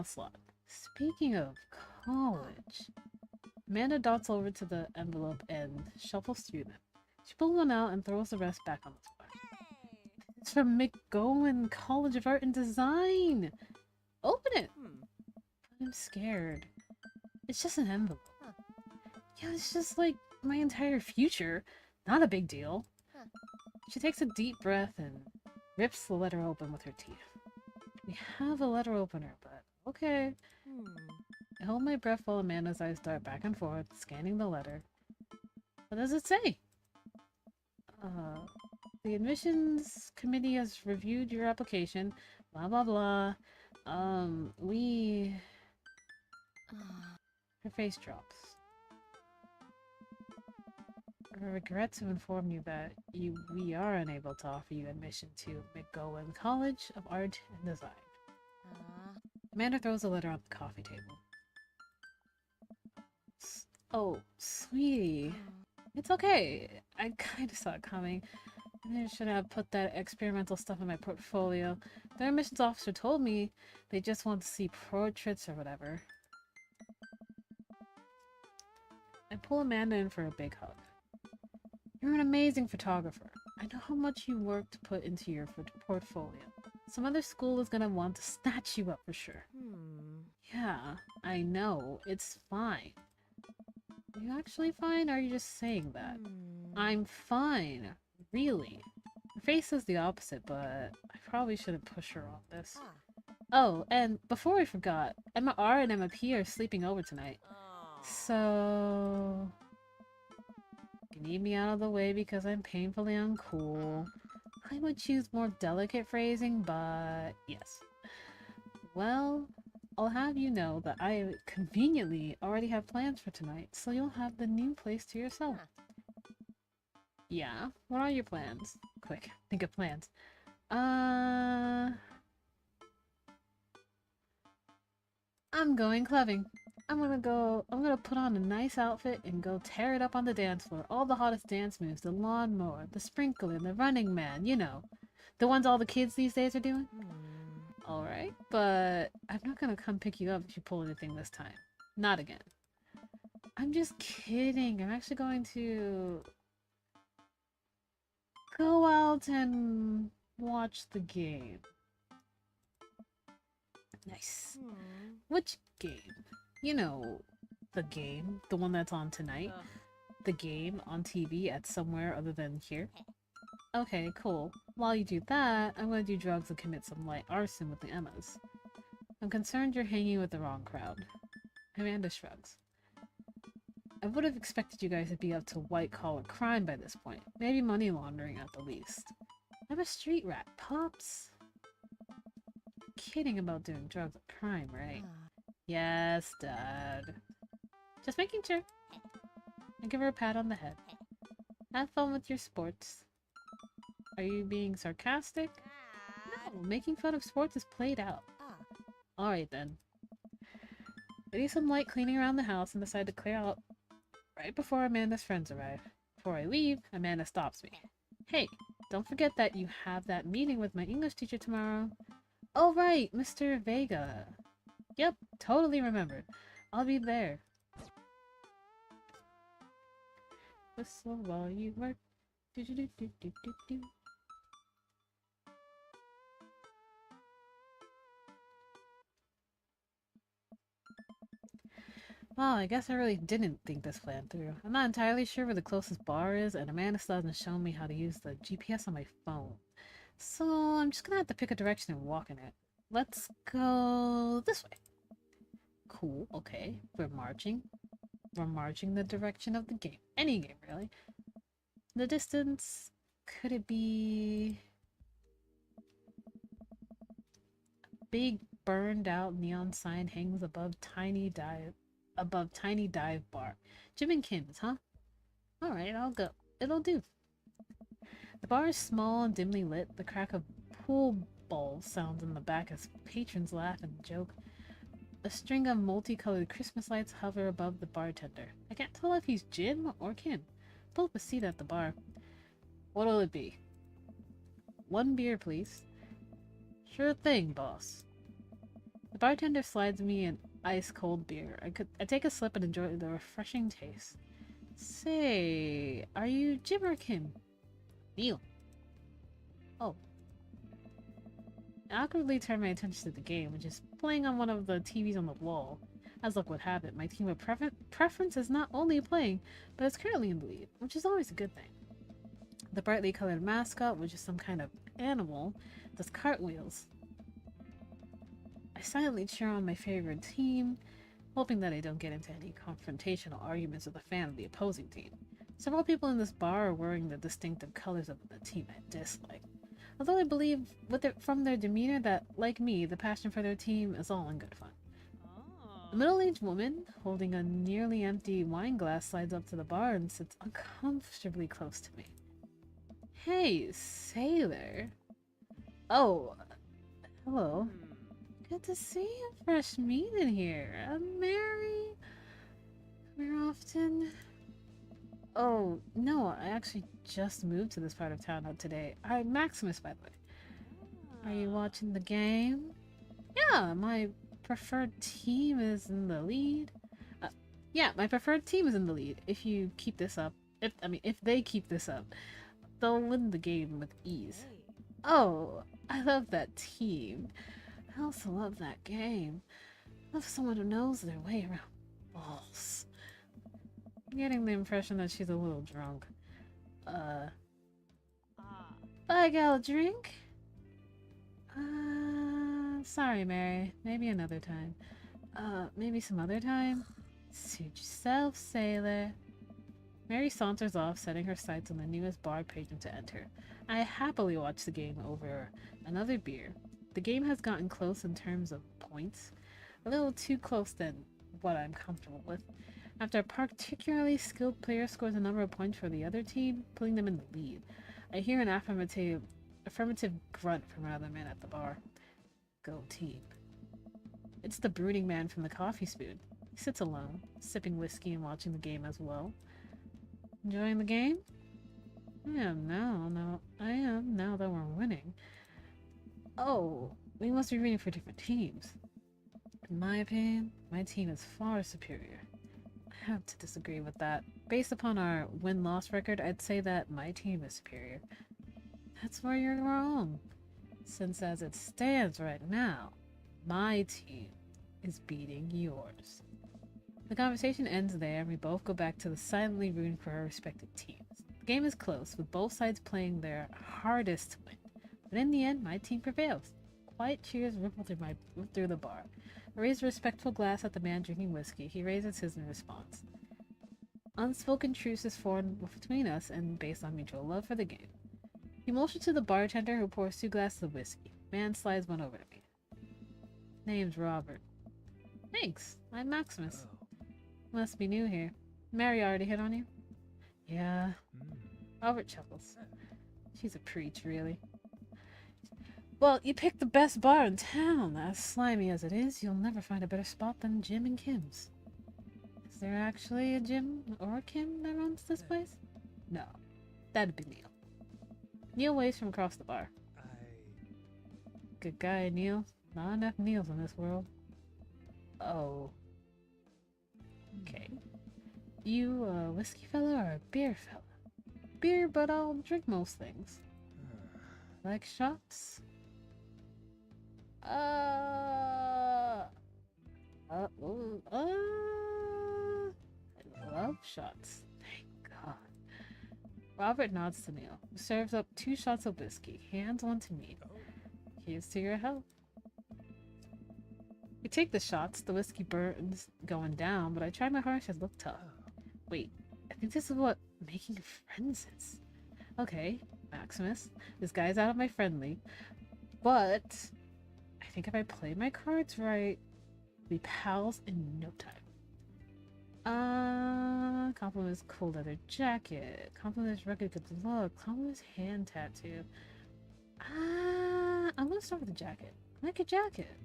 slot. Speaking of college, Amanda darts over to the envelope and shuffles through them. She pulls one out and throws the rest back on the floor. It's from McGowan College of Art and Design! Open it! I'm scared. It's just an envelope. Yeah, it's just like my entire future. Not a big deal. She takes a deep breath and rips the letter open with her teeth. We have a letter opener, but okay. I hold my breath while Amanda's eyes dart back and forth, scanning the letter. What does it say? The admissions committee has reviewed your application. Blah blah blah. Her face drops. I regret to inform you that we are unable to offer you admission to McGowan College of Art and Design. Amanda throws the letter on the coffee table. Oh, sweetie. It's okay. I kinda saw it coming. I should have put that experimental stuff in my portfolio. The admissions officer told me they just want to see portraits or whatever. I pull Amanda in for a big hug. You're an amazing photographer. I know how much you work to put into your portfolio. Some other school is gonna want to snatch you up for sure. Yeah, I know. It's fine. Are you actually fine, or are you just saying that? I'm fine. Really. Her face says the opposite, but I probably shouldn't push her on this. Oh, and before I forgot, Emma R and Emma P are sleeping over tonight. So... You need me out of the way because I'm painfully uncool. I would choose more delicate phrasing, but yes. Well, I'll have you know that I conveniently already have plans for tonight, so you'll have the new place to yourself. Yeah? What are your plans? Quick, think of plans. I'm going clubbing. I'm gonna put on a nice outfit and go tear it up on the dance floor. All the hottest dance moves, the lawnmower, the sprinkler, the running man, you know. The ones all the kids these days are doing? Alright, but I'm not gonna come pick you up if you pull anything this time. Not again. I'm just kidding. I'm actually going to go out and watch the game. Nice. Which game? You know, the game. The one that's on tonight. The game on TV at somewhere other than here. Okay, cool. While you do that, I'm gonna do drugs and commit some light arson with the Emmas. I'm concerned you're hanging with the wrong crowd. Amanda shrugs. I would have expected you guys to be up to white-collar crime by this point. Maybe money laundering at the least. I'm a street rat, Pops. Kidding about doing drugs or crime, right? Yes, Dad. Just making sure. I give her a pat on the head. Have fun with your sports. Are you being sarcastic? No, making fun of sports is played out. Alright then. I do some light cleaning around the house and decide to clear out right before Amanda's friends arrive. Before I leave, Amanda stops me. Hey, don't forget that you have that meeting with my English teacher tomorrow. Oh right, Mr. Vega. Yep, totally remembered. I'll be there. Whistle while you work. Do do do do do do do. Well, I guess I really didn't think this plan through. I'm not entirely sure where the closest bar is, and Amanda still hasn't shown me how to use the GPS on my phone. So I'm just gonna have to pick a direction and walk in it. Let's go this way. Cool, okay. We're marching. We're marching the direction of the game. Any game, really. The distance... Could it be... A big burned out neon sign hangs above tiny dive bar. Jim and Kim's, huh? Alright, I'll go. It'll do. The bar is small and dimly lit. The crack of pool balls sounds in the back as patrons laugh and joke. A string of multicolored Christmas lights hover above the bartender. I can't tell if he's Jim or Kim. Pull up a seat at the bar. What'll it be? 1 beer, please. Sure thing, boss. The bartender slides me an ice-cold beer. I take a sip and enjoy the refreshing taste. Say, are you Jim or Kim? Neil. Oh. I awkwardly turn my attention to the game, which is playing on one of the TVs on the wall. As luck would have it, my team of preference is not only playing, but is currently in the lead, which is always a good thing. The brightly colored mascot, which is some kind of animal, does cartwheels. I silently cheer on my favorite team, hoping that I don't get into any confrontational arguments with a fan of the opposing team. Several people in this bar are wearing the distinctive colors of the team I dislike. Although I believe from their demeanor that, like me, the passion for their team is all in good fun. A middle-aged woman, holding a nearly empty wine glass, slides up to the bar and sits uncomfortably close to me. Hey, sailor. Oh, hello. Good to see a fresh meat in here. Mary? We're often... Oh, no, I actually just moved to this part of town today. I'm Maximus, by the way. Are you watching the game? Yeah, my preferred team is in the lead. Yeah, my preferred team is in the lead. If you keep this up, if they keep this up, they'll win the game with ease. Oh, I love that team. I also love that game. Love someone who knows their way around balls. I'm getting the impression that she's a little drunk. Buy a gal a drink? Sorry, Mary. Maybe another time. Maybe some other time? Suit yourself, sailor. Mary saunters off, setting her sights on the newest bar patron to enter. I happily watch the game over another beer. The game has gotten close in terms of points. A little too close than what I'm comfortable with. After a particularly skilled player scores a number of points for the other team, putting them in the lead, I hear an affirmative grunt from another man at the bar. Go team. It's the brooding man from the coffee spoon. He sits alone, sipping whiskey and watching the game as well. Enjoying the game? I am now that we're winning. Oh, we must be rooting for different teams. In my opinion, my team is far superior. I have to disagree with that. Based upon our win-loss record, I'd say that my team is superior. That's where you're wrong. Since as it stands right now, my team is beating yours. The conversation ends there, and we both go back to the silently rooting for our respective teams. The game is close, with both sides playing their hardest to win. But in the end, my team prevails. Quiet cheers ripple through the bar. I raise a respectful glass at the man drinking whiskey. He raises his in response. Unspoken truce is formed between us, and based on mutual love for the game. He motions to the bartender, who pours 2 glasses of whiskey. Man slides one over to me. Name's Robert. Thanks. I'm Maximus. Must be new here. Mary already hit on you? Yeah. Robert chuckles. She's a preach, really. Well, you picked the best bar in town. As slimy as it is, you'll never find a better spot than Jim and Kim's. Is there actually a Jim or a Kim that runs this place? No. That'd be Neil. Neil waves from across the bar. Good guy, Neil. Not enough Neils in this world. Oh. Okay. You a whiskey fella or a beer fella? Beer, but I'll drink most things. Like shots? I love shots. Thank God. Robert nods to Neil, who serves up 2 shots of whiskey, hands one to me. Here's to your health. We take the shots, the whiskey burns going down, but I try my hardest to look tough. Wait, I think this is what making friends is. Okay, Maximus, this guy's out of my friend league, but I think if I play my cards right, we'll be pals in no time. Compliments cool leather jacket, compliments rugged good look, compliments hand tattoo. I'm gonna start with the jacket. I like your jacket.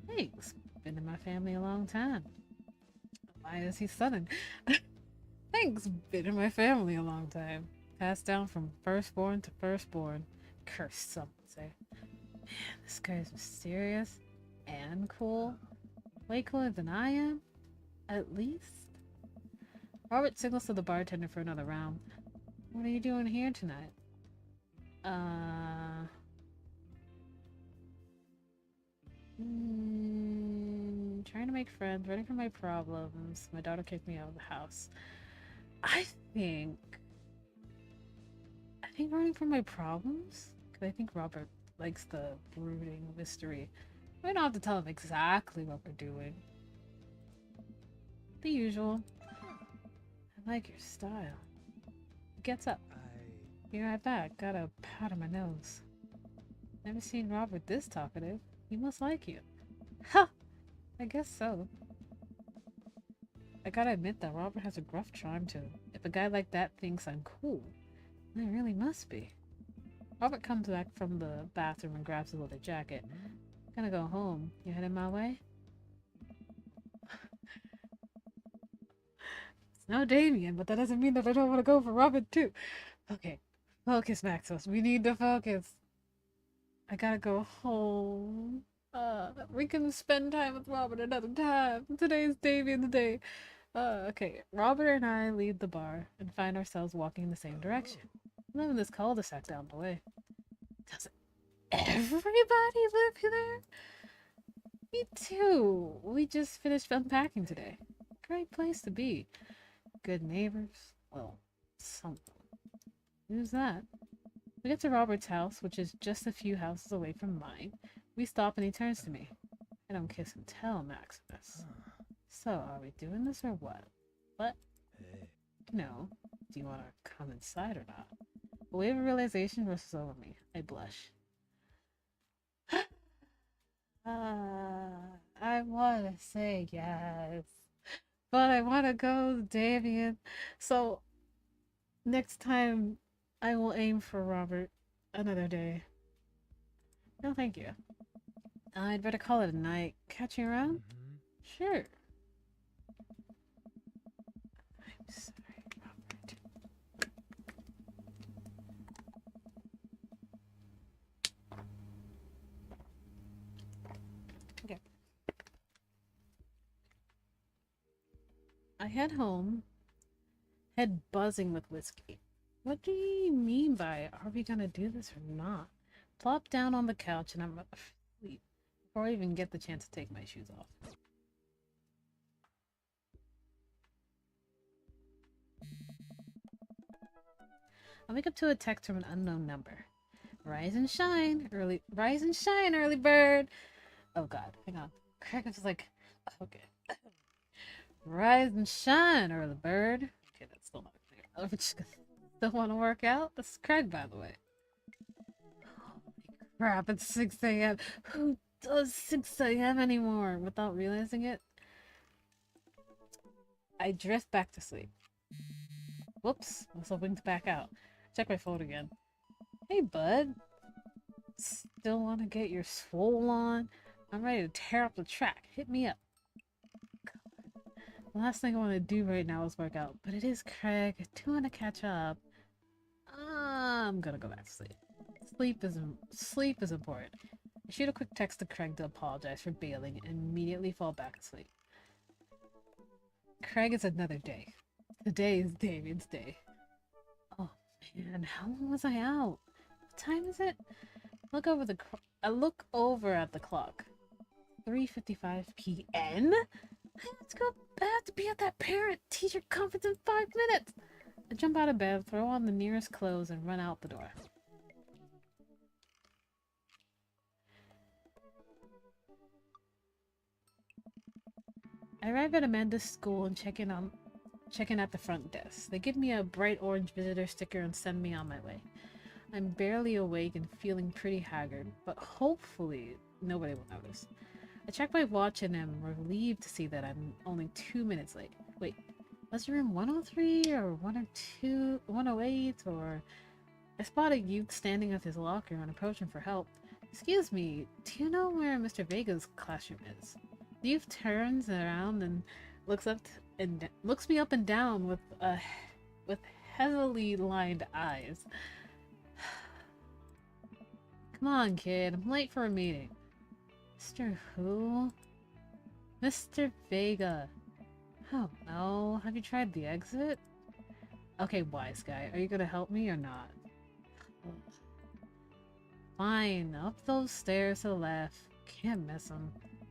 Thanks. Been in my family a long time. Why is he sudden? Thanks. Been in my family a long time. Passed down from firstborn to firstborn. Cursed, some would say. Man, this guy's mysterious and cool. Way cooler than I am, at least. Robert signals to the bartender for another round. What are you doing here tonight? Trying to make friends, running from my problems. My daughter kicked me out of the house. I think running from my problems? Because I think Robert likes the brooding mystery. I don't have to tell him exactly what we're doing. The usual. I like your style. He gets up. Be right back. Got a powder my nose. Never seen Robert this talkative. He must like you. Ha! I guess so. I gotta admit that Robert has a gruff charm to him. If a guy like that thinks I'm cool, then I really must be. Robert comes back from the bathroom and grabs his leather jacket. Gonna go home. You headed my way? It's no Damien, but that doesn't mean that I don't want to go for Robert too. Okay. Focus, Maximus. We need to focus. I gotta go home. We can spend time with Robert another time. Today's Damien's day. Okay. Robert and I leave the bar and find ourselves walking in the same direction. We live in this cul-de-sac down the way. Does everybody live there? Me too. We just finished unpacking today. Great place to be. Good neighbors. Well, some of them. Who's that? We get to Robert's house, which is just a few houses away from mine. We stop and he turns to me. I don't kiss and tell, Maximus. So, are we doing this or what? What? Hey. No. Do you want to come inside or not? A wave of realization rushes over me. I blush. I want to say yes, but I want to go, Damien. So, next time, I will aim for Robert another day. No, thank you. I'd better call it a night. Catch you around? Sure. I'm sorry, Robert. Okay. I head home, head buzzing with whiskey. What do you mean by, are we gonna do this or not? Plop down on the couch and I'm asleep before I even get the chance to take my shoes off. I wake up to a text from an unknown number. Rise and shine, early bird. Oh god, hang on. Craig was like, okay. Rise and shine, early bird. Okay, that's still not clear. I'm just gonna still want to work out. This is Craig, by the way. Holy crap! It's 6 a.m. Who does 6 a.m. anymore without realizing it? I drift back to sleep. Whoops! I was hoping to back out. Check my phone again. Hey, bud. Still want to get your swole on? I'm ready to tear up the track. Hit me up. The last thing I want to do right now is work out, but it is Craig. I do want to catch up. I'm gonna go back to sleep. Sleep is important. I shoot a quick text to Craig to apologize for bailing and immediately fall back asleep. Craig, it's another day. Today is Damien's day. Oh man, how long was I out? What time is it? I look over at the clock. 3:55 p.m. I have to be at that parent-teacher conference in 5 minutes. I jump out of bed, throw on the nearest clothes, and run out the door. I arrive at Amanda's school and check in at the front desk. They give me a bright orange visitor sticker and send me on my way. I'm barely awake and feeling pretty haggard, but hopefully nobody will notice. I check my watch and am relieved to see that I'm only 2 minutes late. Wait, was it room 103 or 102, 108 or... I spot a youth standing at his locker and approach him for help. Excuse me, do you know where Mr. Vega's classroom is? The youth turns around and looks me up and down with heavily lined eyes. Come on, kid, I'm late for a meeting. Mr. Who? Mr. Vega. Oh no, have you tried the exit? Okay, wise guy, are you gonna help me or not? Fine, up those stairs to the left. Can't miss them.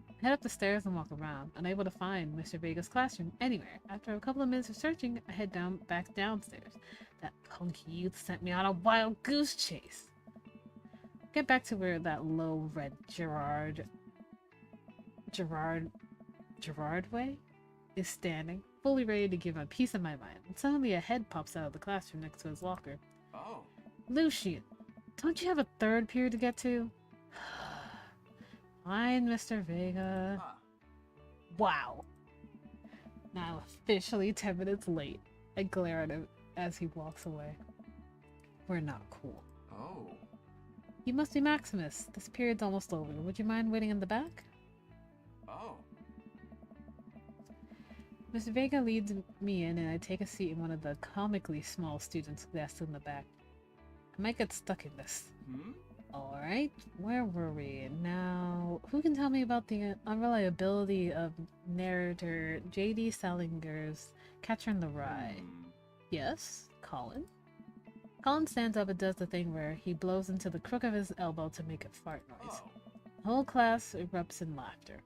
I head up the stairs and walk around, unable to find Mr. Vega's classroom anywhere. After a couple of minutes of searching, I head back downstairs. That punky youth sent me on a wild goose chase. Get back to where that low red Gerard way is standing, fully ready to give a piece of my mind. And suddenly a head pops out of the classroom next to his locker. Oh. Lucian, don't you have a third period to get to? Fine, Mr. Vega. Ah. Wow. Now officially 10 minutes late. I glare at him as he walks away. We're not cool. Oh. You must be Maximus. This period's almost over. Would you mind waiting in the back? Oh. Mr. Vega leads me in and I take a seat in one of the comically small students' desks in the back. I might get stuck in this. Hmm? Alright, where were we? Now, who can tell me about the unreliability of narrator J.D. Salinger's Catcher in the Rye? Yes, Colin? Colin stands up and does the thing where he blows into the crook of his elbow to make a fart noise. Oh. The whole class erupts in laughter.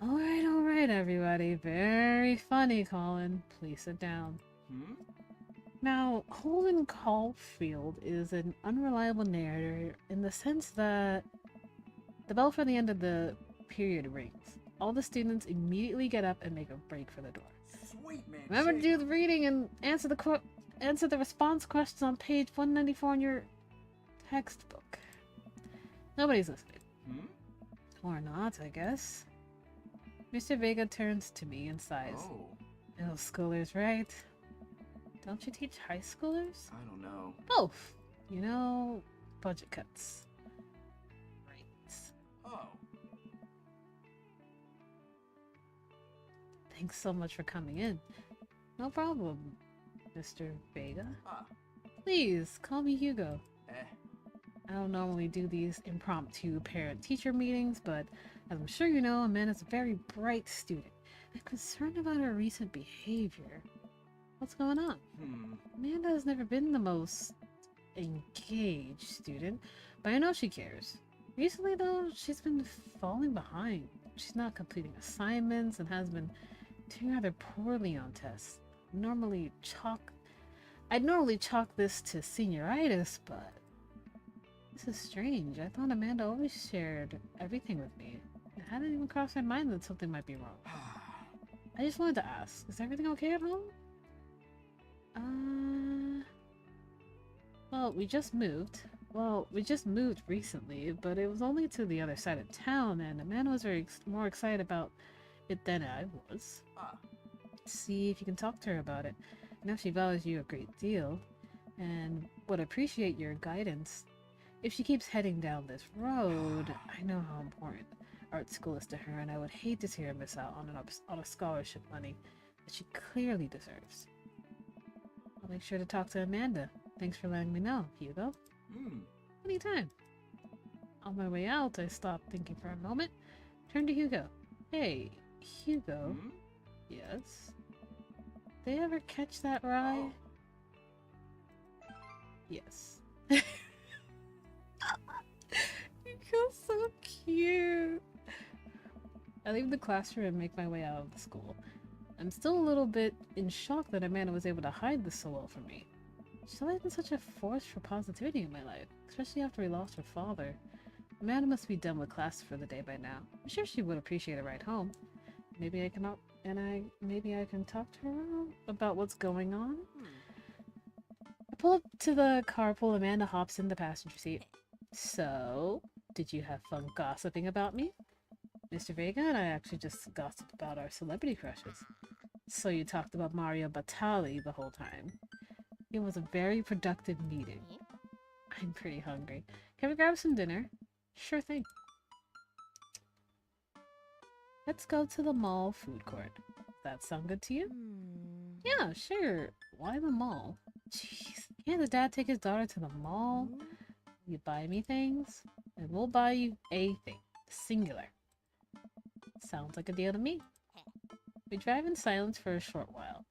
Alright, everybody. Very funny, Colin. Please sit down. Now, Holden Caulfield is an unreliable narrator in the sense that the bell for the end of the period rings. All the students immediately get up and make a break for the door. Sweet man. Remember to do the reading and answer the response questions on page 194 in your textbook. Nobody's listening. Or not, I guess. Mr. Vega turns to me and sighs. Oh, Middle schoolers, right? Don't you teach high schoolers? I don't know. Both. You know, budget cuts. Right. Oh. Thanks so much for coming in. No problem, Mr. Vega. Ah. Please, call me Hugo. Eh. I don't normally do these impromptu parent-teacher meetings, but as I'm sure you know, Amanda's a very bright student. I'm concerned about her recent behavior. What's going on? Amanda has never been the most engaged student, but I know she cares. Recently, though, she's been falling behind. She's not completing assignments and has been doing rather poorly on tests. I'd normally chalk this to senioritis, but this is strange. I thought Amanda always shared everything with me. It hadn't even crossed my mind that something might be wrong. I just wanted to ask, is everything okay at home? Well, we just moved. Well, we just moved recently, but it was only to the other side of town, and Amanda was more excited about it than I was. See if you can talk to her about it. I know she values you a great deal, and would appreciate your guidance. If she keeps heading down this road, I know how important art school is to her, and I would hate to see her miss out on a scholarship money that she clearly deserves. I'll make sure to talk to Amanda. Thanks for letting me know, Hugo. Anytime. On my way out, I stopped thinking for a moment. Turned to Hugo. Hey, Hugo. Yes? They ever catch that rye? Yes. Hugo's so cute. I leave the classroom and make my way out of the school. I'm still a little bit in shock that Amanda was able to hide this so well from me. She's always been such a force for positivity in my life, especially after we lost her father. Amanda must be done with class for the day by now. I'm sure she would appreciate a ride home. Maybe I can talk to her about what's going on. I pull up to the carpool. Amanda hops in the passenger seat. So, did you have fun gossiping about me? Mr. Vega and I actually just gossiped about our celebrity crushes. So you talked about Mario Batali the whole time. It was a very productive meeting. I'm pretty hungry. Can we grab some dinner? Sure thing. Let's go to the mall food court. Does that sound good to you? Yeah, sure. Why the mall? Jeez. Can't the dad take his daughter to the mall? You buy me things, and we'll buy you a thing. Singular. Sounds like a deal to me. We drive in silence for a short while.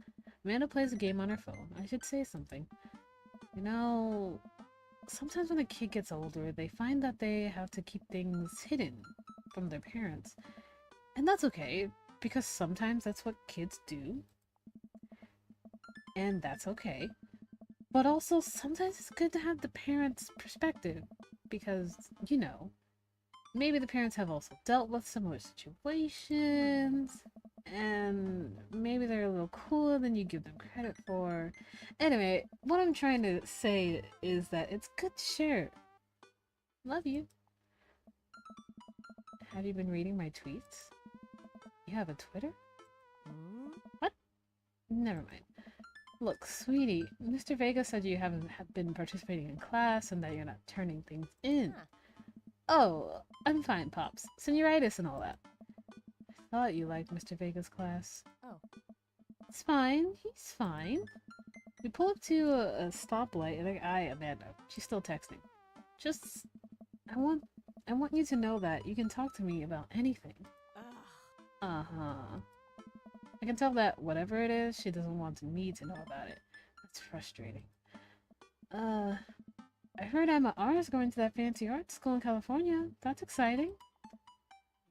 Amanda plays a game on her phone. I should say something. You know, sometimes when a kid gets older, they find that they have to keep things hidden from their parents. And that's okay, because sometimes that's what kids do. And that's okay. But also, sometimes it's good to have the parents' perspective, because, you know, maybe the parents have also dealt with similar situations, and maybe they're a little cooler than you give them credit for. Anyway, what I'm trying to say is that it's good to share. Love you. Have you been reading my tweets? You have a Twitter? What? Never mind. Look, sweetie, Mr. Vega said you haven't been participating in class and that you're not turning things in. Oh, I'm fine, Pops. Senioritis and all that. I thought you liked Mr. Vega's class. Oh. It's fine. He's fine. We pull up to a stoplight and Amanda. She's still texting. Just, I want you to know that you can talk to me about anything. Uh-huh. I can tell that whatever it is, she doesn't want me to know about it. That's frustrating. I heard Emma R is going to that fancy art school in California. That's exciting.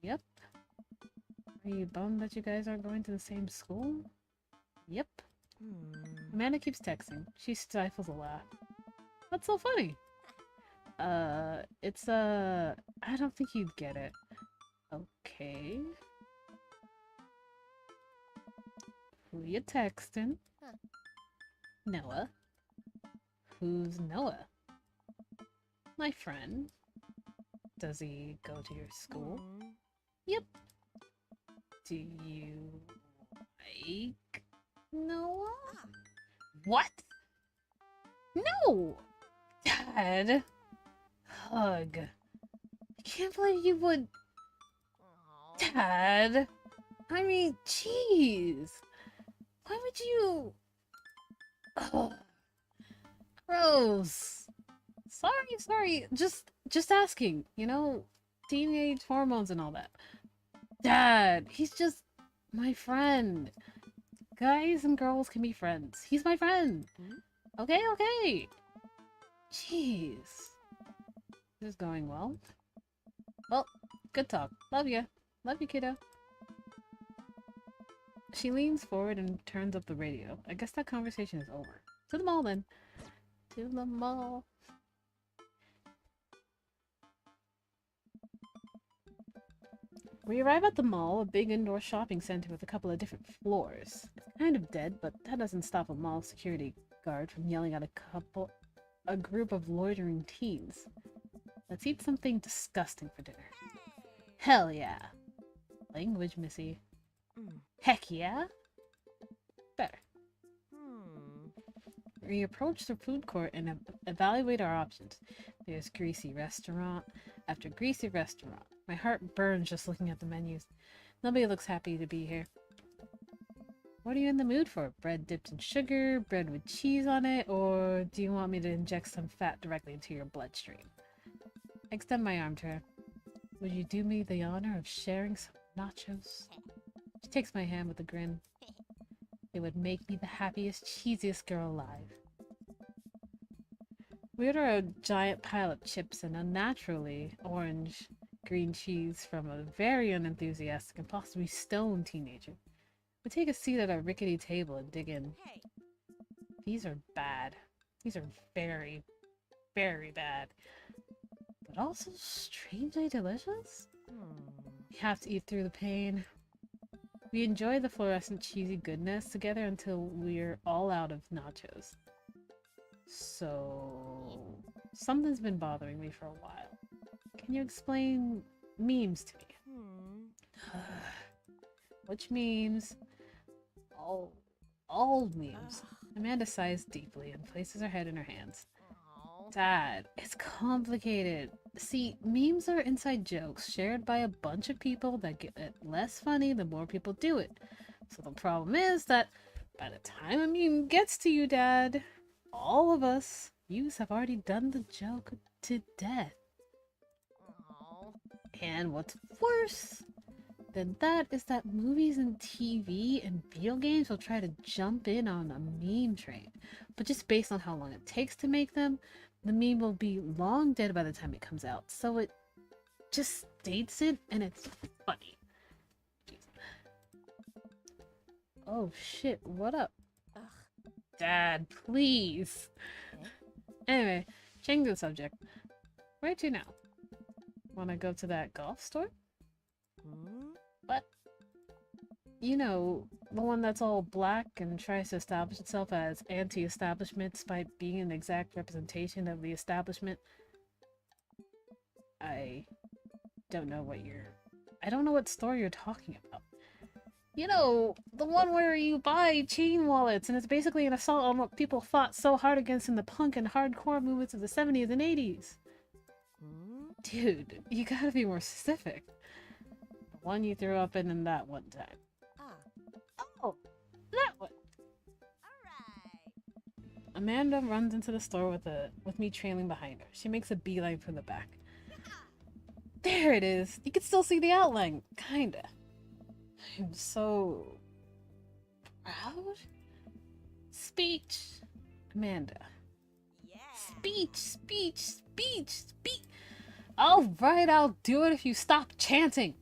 Yep. Are you bummed that you guys aren't going to the same school? Yep. Hmm. Amanda keeps texting. She stifles a laugh. What's so funny? It's I don't think you'd get it. Okay. Who you texting? Huh. Noah. Who's Noah? My friend. Does he go to your school? Hmm. Yep. Do you like Noah? Ah. What? No! Dad! Hug. I can't believe you would... Aw. Dad! I mean, jeez! Why would you... Ugh. Gross. Sorry. Just asking. You know, teenage hormones and all that. Dad, he's just my friend. Guys and girls can be friends. He's my friend. Hmm? Okay. Jeez. This is going well. Well, good talk. Love you, kiddo. She leans forward and turns up the radio. I guess that conversation is over. To the mall, then. To the mall. We arrive at the mall, a big indoor shopping center with a couple of different floors. It's kind of dead, but that doesn't stop a mall security guard from yelling at a group of loitering teens. Let's eat something disgusting for dinner. Hell yeah. Language, Missy. Hmm. Heck yeah. Better. Hmm. We approach the food court and evaluate our options. There's greasy restaurant after greasy restaurant. My heart burns just looking at the menus. Nobody looks happy to be here. What are you in the mood for? Bread dipped in sugar, bread with cheese on it, or do you want me to inject some fat directly into your bloodstream? I extend my arm to her. Would you do me the honor of sharing some nachos? She takes my hand with a grin. It would make me the happiest, cheesiest girl alive. We order a giant pile of chips and unnaturally orange green cheese from a very unenthusiastic and possibly stoned teenager. We take a seat at our rickety table and dig in. Hey. These are bad. These are very, very bad. But also strangely delicious? We have to eat through the pain. We enjoy the fluorescent cheesy goodness together until we're all out of nachos. So... something's been bothering me for a while. Can you explain memes to me? Hmm. Which memes? All memes. Ugh. Amanda sighs deeply and places her head in her hands. Aw. Dad, it's complicated. See, memes are inside jokes shared by a bunch of people that get less funny the more people do it. So the problem is that by the time a meme gets to you, Dad, all of us, yous have already done the joke to death. Aw. And what's worse than that is that movies and TV and video games will try to jump in on a meme train. But just based on how long it takes to make them, the meme will be long dead by the time it comes out. So it just dates it and it's funny. Jeez. Oh shit, what up? Ugh. Dad, please. Anyway, changing the subject. Where to now? Wanna go to that golf store? Hmm. What? You know, the one that's all black and tries to establish itself as anti-establishment despite being an exact representation of the establishment. I don't know what store you're talking about. You know, the one where you buy chain wallets and it's basically an assault on what people fought so hard against in the punk and hardcore movements of the 70s and 80s. Hmm. Dude, you gotta be more specific. The one you threw up in that one time. Ah. Oh, that one. Alright. Amanda runs into the store with me trailing behind her. She makes a beeline from the back. There it is. You can still see the outline, kinda. I'm so proud. Speech, Amanda. Yeah. Speech. All right, I'll do it if you stop chanting.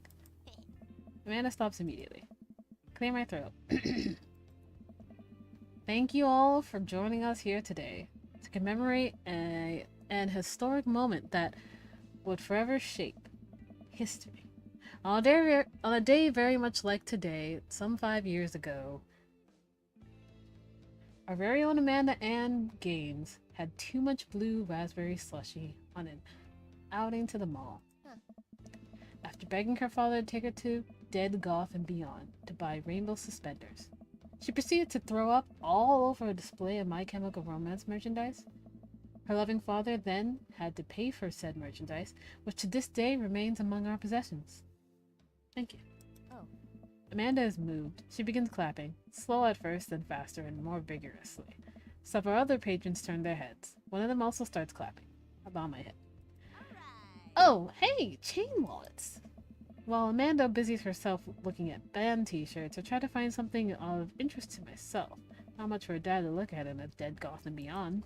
Amanda stops immediately. Clear my throat. Thank you all for joining us here today to commemorate an historic moment that would forever shape history. On a day very much like today, some 5 years ago, our very own Amanda Ann Gaines had too much blue raspberry slushy on an outing to the mall. After begging her father to take her to Dead Goth and Beyond to buy rainbow suspenders, she proceeded to throw up all over a display of My Chemical Romance merchandise. Her loving father then had to pay for said merchandise, which to this day remains among our possessions. Thank you. Oh. Amanda is moved. She begins clapping, slow at first, then faster and more vigorously. Several other patrons turn their heads. One of them also starts clapping. I bow my head. Oh, hey, chain wallets! While Amanda busies herself looking at band t-shirts, I try to find something of interest to myself. Not much for a dad to look at in a Dead Goth and Beyond.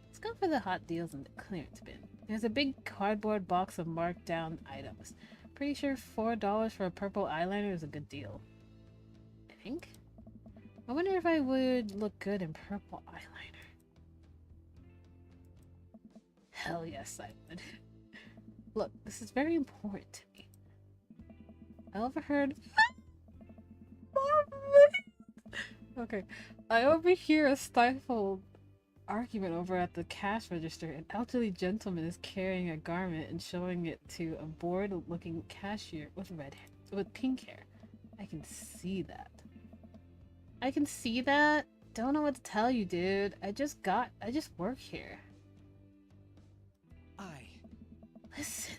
Let's go for the hot deals in the clearance bin. There's a big cardboard box of marked down items. Pretty sure $4 for a purple eyeliner is a good deal. I think. I wonder if I would look good in purple eyeliner. Hell yes, I would. Look, this is very important to me. I overheard. Okay. I overhear a stifled argument over at the cash register. An elderly gentleman is carrying a garment and showing it to a bored-looking cashier with pink hair. I can see that. I can see that? Don't know what to tell you, dude. I just work here. Listen.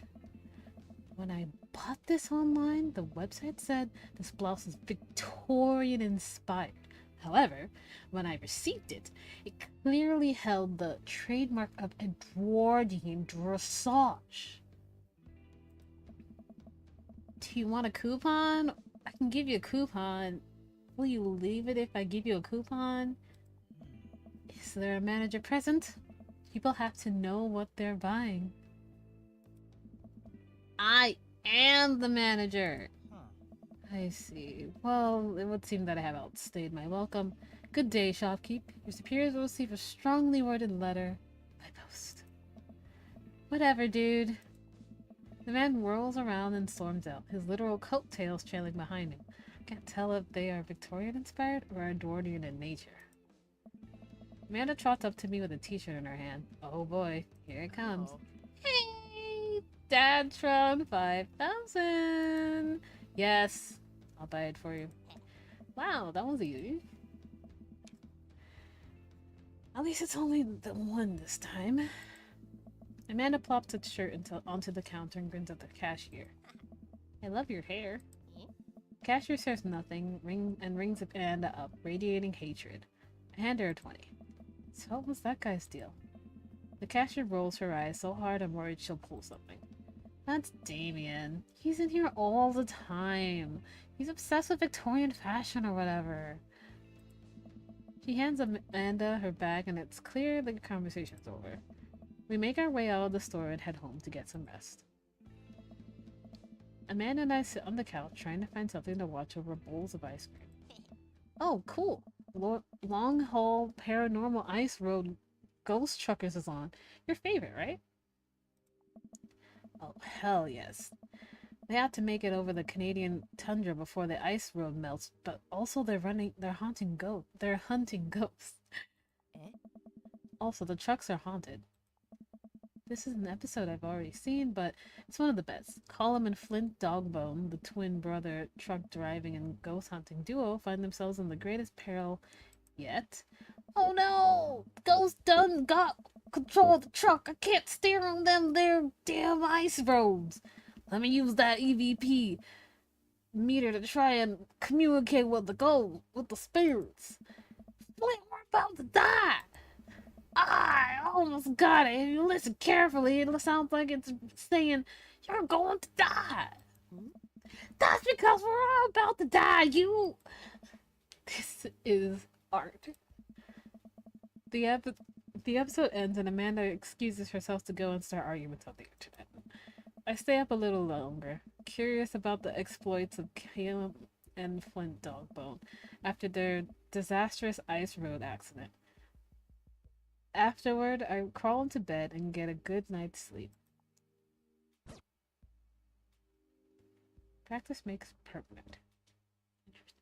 When I bought this online, the website said this blouse is Victorian inspired. However, when I received it, it clearly held the trademark of Edwardian dressage. Do you want a coupon? I can give you a coupon. Will you leave it if I give you a coupon? Is there a manager present? People have to know what they're buying. I am the manager. I see. Well, it would seem that I have outstayed my welcome. Good day, shopkeep. Your superiors will receive a strongly worded letter by post. Whatever, dude. The man whirls around and storms out, his literal coattails trailing behind him. Can't tell if they are Victorian inspired or Edwardian in nature. Amanda trots up to me with a t-shirt in her hand. Oh boy, here it comes. Oh. Hey, Dadtron 5000. Yes, I'll buy it for you. Wow, that was easy. At least it's only the one this time. Amanda plops its shirt onto the counter and grins at the cashier. I love your hair. The cashier says nothing and rings Amanda up, radiating hatred. I hand her a 20. So what was that guy's deal? The cashier rolls her eyes so hard I'm worried she'll pull something. That's Damien. He's in here all the time. He's obsessed with Victorian fashion or whatever. She hands Amanda her bag and it's clear the conversation's over. We make our way out of the store and head home to get some rest. Amanda and I sit on the couch trying to find something to watch over bowls of ice cream. Oh, cool. Long haul paranormal ice road ghost truckers is on. Your favorite, right? Oh, hell yes. They have to make it over the Canadian tundra before the ice road melts, but also they're hunting ghosts. Also, the trucks are haunted. This is an episode I've already seen, but it's one of the best. Colum and Flint Dogbone, the twin brother truck driving and ghost hunting duo, find themselves in the greatest peril yet. Oh no! Ghost done got control of the truck. I can't steer on them there damn ice roads. Let me use that EVP meter to try and communicate with the spirits. Flint, we're about to die! I almost got it. If you listen carefully, it sounds like it's saying, you're going to die. That's because we're all about to die, you... This is art. The episode ends and Amanda excuses herself to go and start arguments on the internet. I stay up a little longer, curious about the exploits of Caleb and Flint Dogbone after their disastrous ice road accident. Afterward, I crawl into bed and get a good night's sleep. Practice makes permanent. Interesting.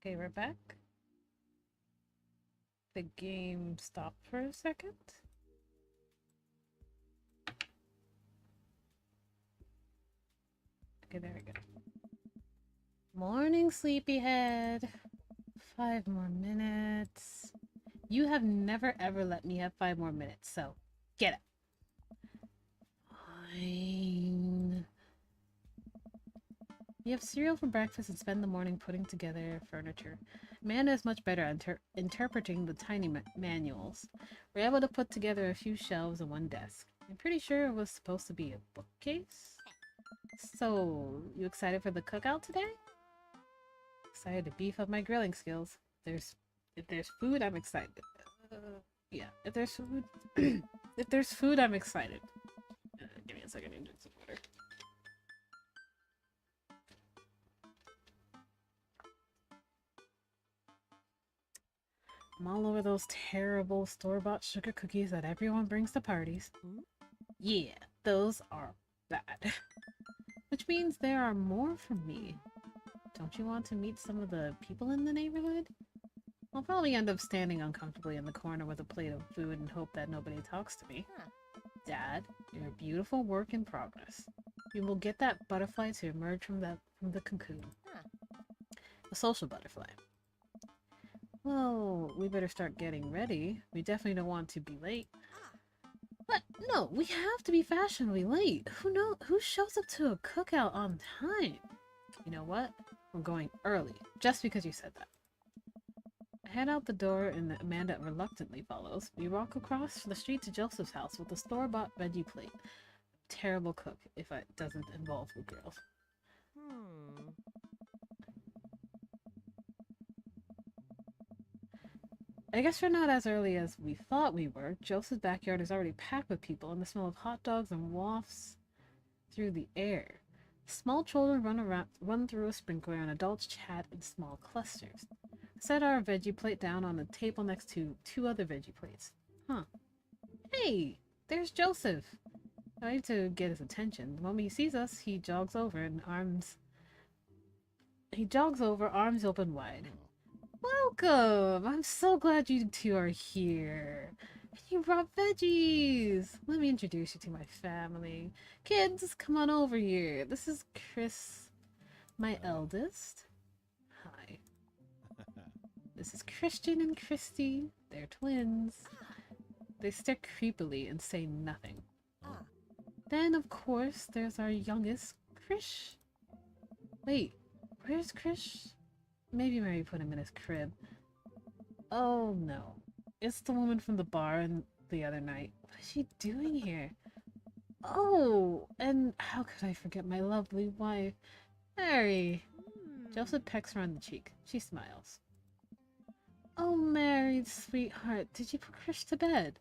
Okay, we're back. The game stopped for a second. Okay, there we go. Morning, sleepyhead. 5 more minutes. You have never ever let me have 5 more minutes, so get it. Fine. We have cereal for breakfast and spend the morning putting together furniture. Amanda is much better at interpreting the tiny manuals. We're able to put together a few shelves and one desk. I'm pretty sure it was supposed to be a bookcase. So, you excited for the cookout today? Excited to beef up my grilling skills. If there's food, I'm excited. Yeah, if there's food, if there's food, I'm excited. Give me a second, I need to drink some water. I'm all over those terrible store-bought sugar cookies that everyone brings to parties. Yeah, those are bad. Which means there are more for me. Don't you want to meet some of the people in the neighborhood? I'll probably end up standing uncomfortably in the corner with a plate of food and hope that nobody talks to me. Dad, you're a beautiful work in progress. You will get that butterfly to emerge from the cocoon. A social butterfly. Well, we better start getting ready. We definitely don't want to be late. But no, we have to be fashionably late. Who shows up to a cookout on time? You know what? We're going early, just because you said that. I head out the door and Amanda reluctantly follows. We walk across the street to Joseph's house with a store-bought veggie plate. Terrible cook if it doesn't involve the girls. I guess we're not as early as we thought we were. Joseph's backyard is already packed with people, and the smell of hot dogs and wafts through the air. Small children run through a sprinkler, and adults chat in small clusters. Set our veggie plate down on a table next to 2 other veggie plates. Huh. Hey! There's Joseph! I need to get his attention. The moment he sees us, he jogs over, arms open wide. Welcome! I'm so glad you two are here. You brought veggies! Let me introduce you to my family. Kids, come on over here. This is Chris, my eldest. Hi. This is Christian and Christy. They're twins. They stare creepily and say nothing. Then, of course, there's our youngest, Krish. Wait, where's Krish? Maybe Mary put him in his crib. Oh no. It's the woman from the bar the other night. What is she doing here? Oh, and how could I forget my lovely wife, Mary? Joseph pecks her on the cheek. She smiles. Oh, Mary, sweetheart, did you put Krish to bed?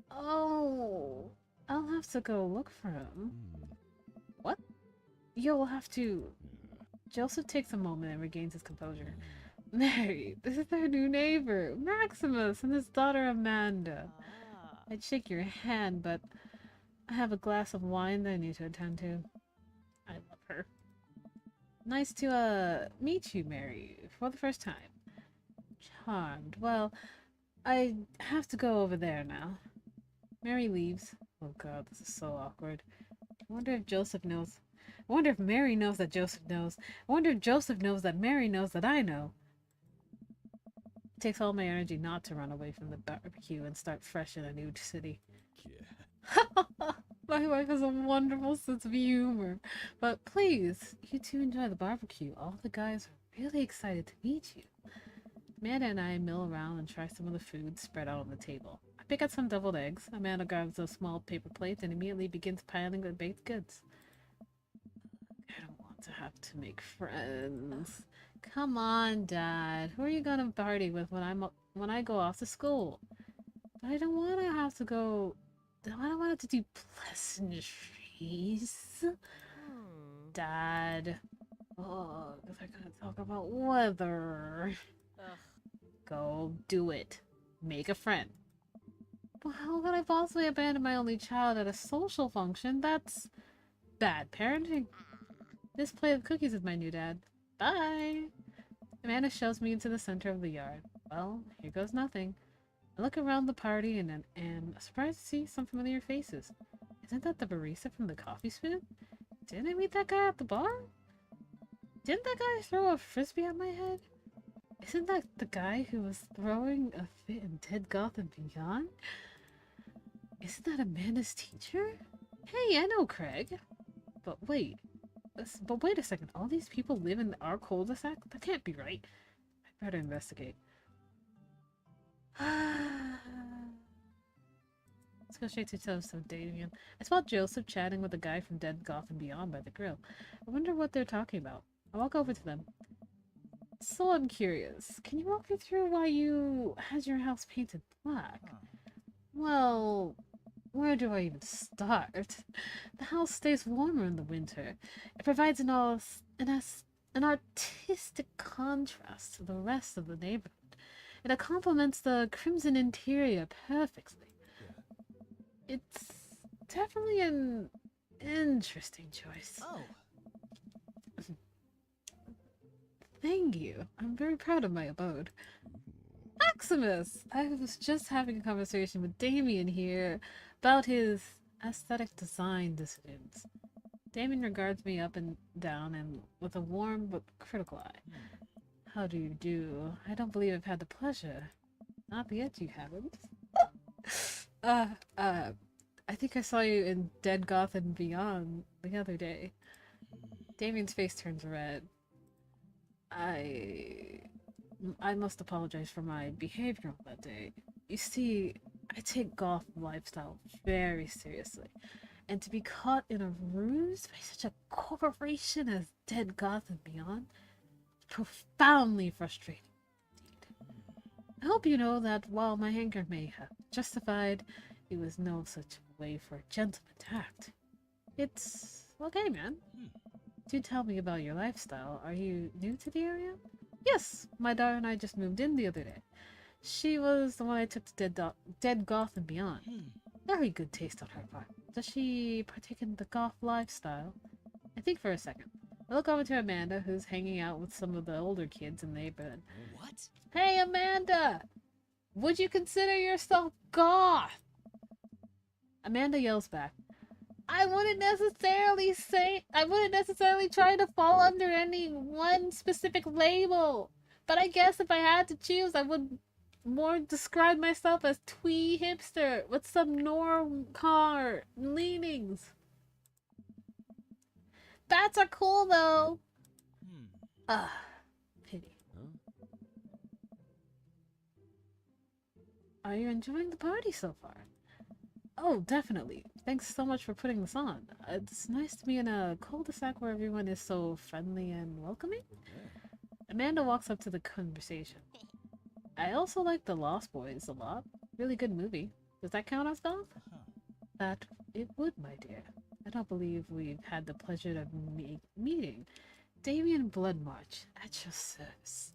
Oh, I'll have to go look for him. What? You'll have to... Joseph takes a moment and regains his composure. Mary, this is our new neighbor, Maximus, and his daughter Amanda. I'd shake your hand, but I have a glass of wine that I need to attend to. I love her. Nice to, meet you, Mary, for the first time. Charmed. Well, I have to go over there now. Mary leaves. Oh god, this is so awkward. I wonder if Joseph knows I wonder if Mary knows that Joseph knows. I wonder if Joseph knows that Mary knows that I know. It takes all my energy not to run away from the barbecue and start fresh in a new city. Yeah. My wife has a wonderful sense of humor. But please, you two enjoy the barbecue. All the guys are really excited to meet you. Amanda and I mill around and try some of the food spread out on the table. I pick out some deviled eggs. Amanda grabs a small paper plate and immediately begins piling the baked goods. I don't want to have to make friends. Come on, Dad. Who are you gonna party with when I go off to school? But I don't want to have to go. I don't want to do pleasantries. Dad. Oh, because I gotta talk about weather. Ugh. Go do it. Make a friend. Well, how could I possibly abandon my only child at a social function? That's bad parenting. This plate of cookies is my new dad. Bye. Amanda shoves me into the center of the yard. Well, here goes nothing. I look around the party and am surprised to see some familiar faces. Isn't that the barista from the coffee spoon? Didn't I meet that guy at the bar? Didn't that guy throw a frisbee at my head? Isn't that the guy who was throwing a fit in Dead Goth and Beyond? Isn't that Amanda's teacher? Hey, I know Craig. But wait a second. All these people live in our cul-de-sac? That can't be right. I better investigate. Let's go straight to Joseph, Damien. I spot Joseph chatting with a guy from Dead Goth and Beyond by the grill. I wonder what they're talking about. I walk over to them. So I'm curious. Can you walk me through why you had your house painted black? Well, where do I even start? The house stays warmer in the winter. It provides an artistic contrast to the rest of the neighborhood. It complements the crimson interior perfectly. Yeah. It's definitely an interesting choice. Oh. Thank you. I'm very proud of my abode. Maximus! I was just having a conversation with Damien here about his aesthetic design decisions. Damien regards me up and down and with a warm but critical eye. How do you do? I don't believe I've had the pleasure. Not yet, you haven't. I think I saw you in Dead Goth and Beyond the other day. Damien's face turns red. I must apologize for my behavior on that day. You see, I take goth lifestyle very seriously, and to be caught in a ruse by such a corporation as Dead Goth and Beyond is profoundly frustrating indeed. I hope you know that while my anger may have justified, it was no such way for a gentleman to act. It's okay, man. Do tell me about your lifestyle. Are you new to the area? Yes, my daughter and I just moved in the other day. She was the one I took to Dead Goth and Beyond. Very good taste on her part. Does she partake in the goth lifestyle? I think for a second. I look over to Amanda, who's hanging out with some of the older kids in the neighborhood. What? Hey, Amanda! Would you consider yourself goth? Amanda yells back. I wouldn't necessarily try to fall under any one specific label. But I guess if I had to choose, I would more describe myself as twee hipster with some normcore leanings. Bats are cool though. Pity. Are you enjoying the party so far? Oh, definitely. Thanks so much for putting this on. It's nice to be in a cul-de-sac where everyone is so friendly and welcoming. Amanda walks up to the conversation. I also like The Lost Boys a lot. Really good movie. Does that count as goth? That it would, my dear. I don't believe we've had the pleasure of meeting. Damien Bloodmarch, at your service.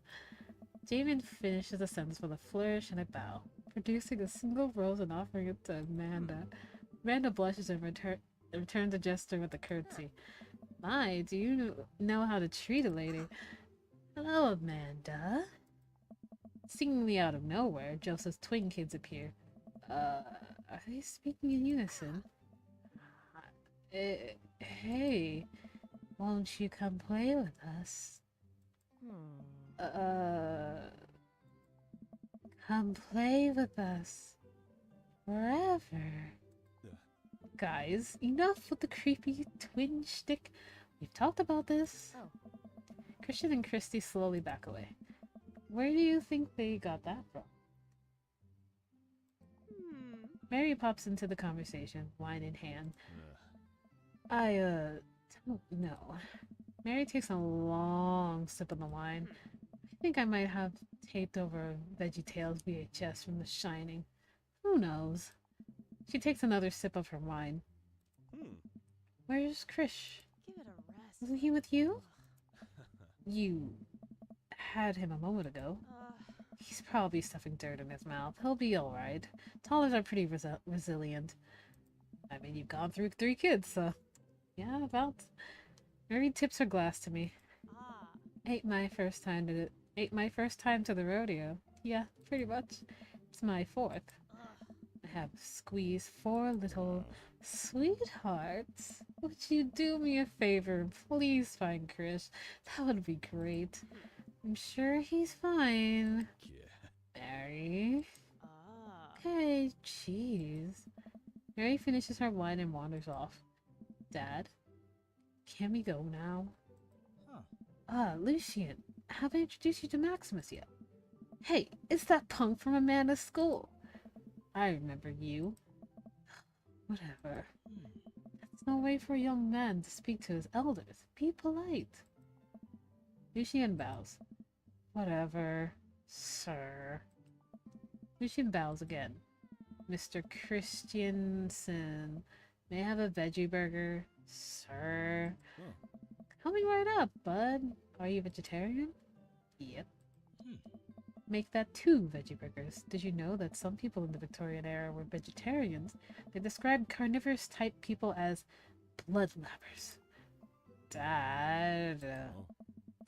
Damien finishes the sentence with a flourish and a bow, producing a single rose and offering it to Amanda. Amanda blushes and returns a gesture with a curtsy. My, do you know how to treat a lady? Hello, Amanda. Seemingly out of nowhere, Joseph's twin kids appear. Are they speaking in unison? Hey, Won't you come play with us? Come play with us. Forever. Guys, enough with the creepy twin shtick. We've talked about this. Oh. Christian and Christy slowly back away. Where do you think they got that from? Mary pops into the conversation, wine in hand. I don't know. Mary takes a long sip of the wine. I think I might have taped over VeggieTales VHS from The Shining. Who knows? She takes another sip of her wine. Where's Krish? Give it a rest. Wasn't he with you? You had him a moment ago. He's probably stuffing dirt in his mouth. He'll be alright. Toddlers are pretty resilient. I mean, you've gone through 3 kids, so... Yeah, about... Mary tips her glass to me. Ate my first time to the rodeo. Yeah, pretty much. It's my 4th. I have squeezed 4 little sweethearts. Would you do me a favor and please find Krish? That would be great. I'm sure he's fine. Mary? Okay, jeez. Mary finishes her wine and wanders off. Dad? Can we go now? Lucian, haven't introduced you to Maximus yet. Hey, it's that punk from Amanda's school. I remember you. Whatever. That's no way for a young man to speak to his elders. Be polite. Lucian bows. Whatever, sir. Lucian bows again. Mr. Christiansen, may I have a veggie burger? Sir. Coming right up, bud. Are you vegetarian? Yep. Make that 2 veggie burgers. Did you know that some people in the Victorian era were vegetarians? They described carnivorous type people as bloodlappers. Dad.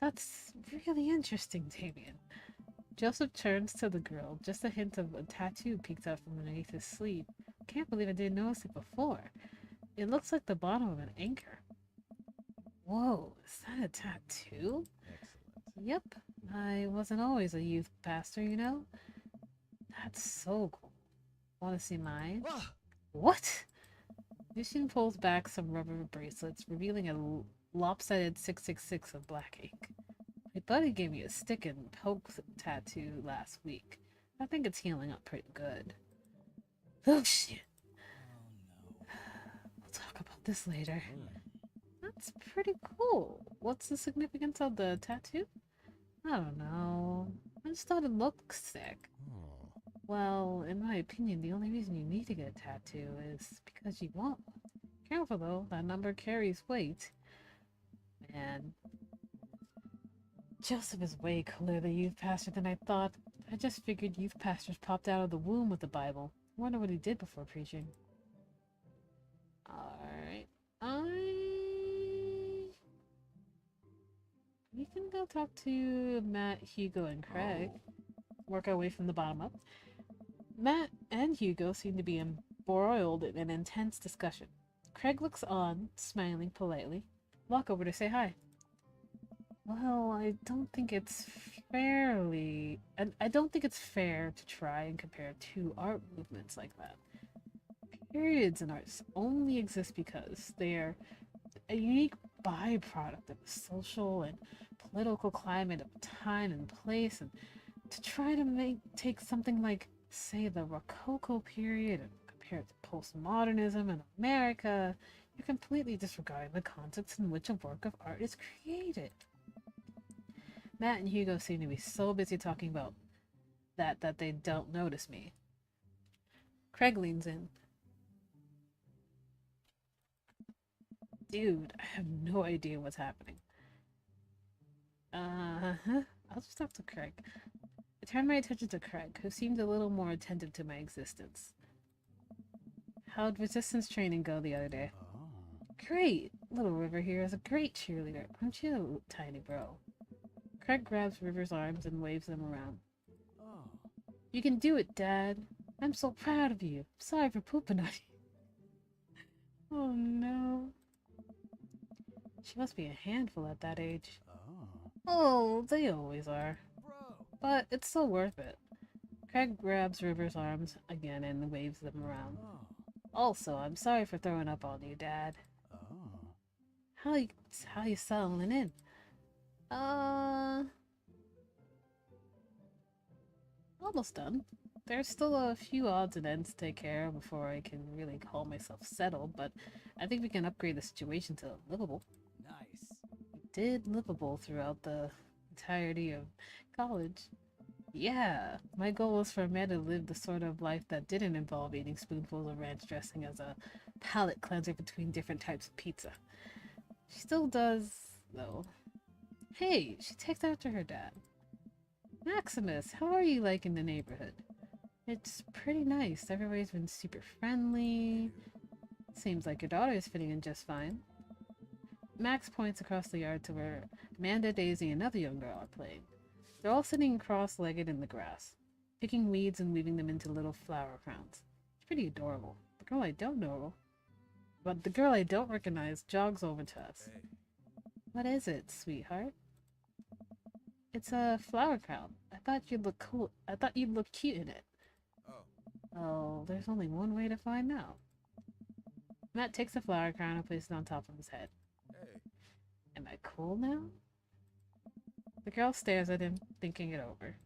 That's really interesting, Damien. Joseph turns to the girl. Just a hint of a tattoo peeked out from underneath his sleeve. Can't believe I didn't notice it before. It looks like the bottom of an anchor. Whoa, is that a tattoo? Excellent. Yep, I wasn't always a youth pastor, you know? That's so cool. Want to see mine? What? Lucian pulls back some rubber bracelets, revealing a lopsided 666 of black ink. My buddy gave me a stick and poke tattoo last week. I think it's healing up pretty good. Oh shit. We'll talk about this later. That's pretty cool. What's the significance of the tattoo? I don't know. I just thought it looked sick. Well, in my opinion, the only reason you need to get a tattoo is because you want one. Careful though, that number carries weight. Man. Joseph is way cooler the youth pastor than I thought. I just figured youth pastors popped out of the womb with the Bible. I wonder what he did before preaching. Alright. We can go talk to Matt, Hugo, and Craig. Work our way from the bottom up. Matt and Hugo seem to be embroiled in an intense discussion. Craig looks on, smiling politely. Walk over to say hi. Well, I don't think it's fair to try and compare 2 art movements like that. Periods in arts only exist because they are a unique byproduct of the social and political climate of time and place, and to try to take something like, say, the Rococo period and compare it to postmodernism in America, you're completely disregarding the context in which a work of art is created. Matt and Hugo seem to be so busy talking about that they don't notice me. Craig leans in. Dude, I have no idea what's happening. I'll just talk to Craig. I turned my attention to Craig, who seemed a little more attentive to my existence. How'd resistance training go the other day? Great! Little River here is a great cheerleader, aren't you, tiny bro? Craig grabs River's arms and waves them around. You can do it, Dad. I'm so proud of you. Sorry for pooping on you. Oh no. She must be a handful at that age. Oh. Oh, they always are. Bro. But it's so worth it. Craig grabs River's arms again and waves them around. Oh. Also, I'm sorry for throwing up on you, Dad. Oh. How you settling in? Uh, almost done. There's still a few odds and ends to take care of before I can really call myself settled, but I think we can upgrade the situation to livable. Nice. Did livable throughout the entirety of college. Yeah, my goal was for Amanda to live the sort of life that didn't involve eating spoonfuls of ranch dressing as a palate cleanser between different types of pizza. She still does, though. Hey, she takes after her dad. Maximus, how are you liking the neighborhood? It's pretty nice. Everybody's been super friendly. Seems like your daughter is fitting in just fine. Max points across the yard to where Amanda, Daisy, and another young girl are playing. They're all sitting cross-legged in the grass, picking weeds and weaving them into little flower crowns. It's pretty adorable. The girl I don't recognize jogs over to us. Hey. What is it, sweetheart? It's a flower crown. I thought you'd look cool. I thought you'd look cute in it. Oh. Oh, there's only one way to find out. Matt takes the flower crown and places it on top of his head. Hey. Am I cool now? The girl stares at him, thinking it over.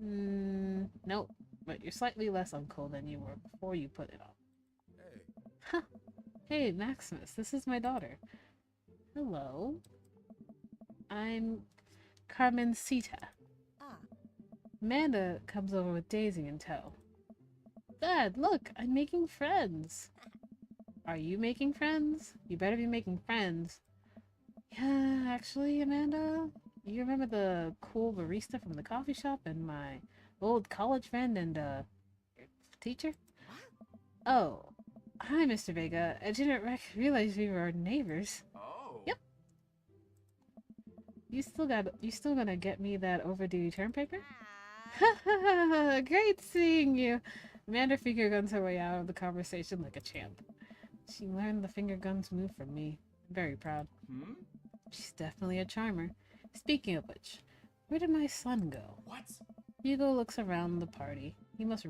Nope, but you're slightly less uncool than you were before you put it on. Hey. Huh. Hey, Maximus, this is my daughter. Hello. I'm Carmencita. Ah. Amanda comes over with Daisy in tow. Dad, look, I'm making friends. Are you making friends? You better be making friends. Yeah, actually, Amanda, you remember the cool barista from the coffee shop and my old college friend and, your teacher? Oh, hi, Mr. Vega. I didn't realize we were neighbors. Oh. Yep. You still gonna get me that overdue term paper? Ah. Great seeing you. Amanda finger guns her way out of the conversation like a champ. She learned the finger guns move from me. I'm very proud. Hmm? She's definitely a charmer. Speaking of which, where did my son go? What? Hugo looks around the party. He must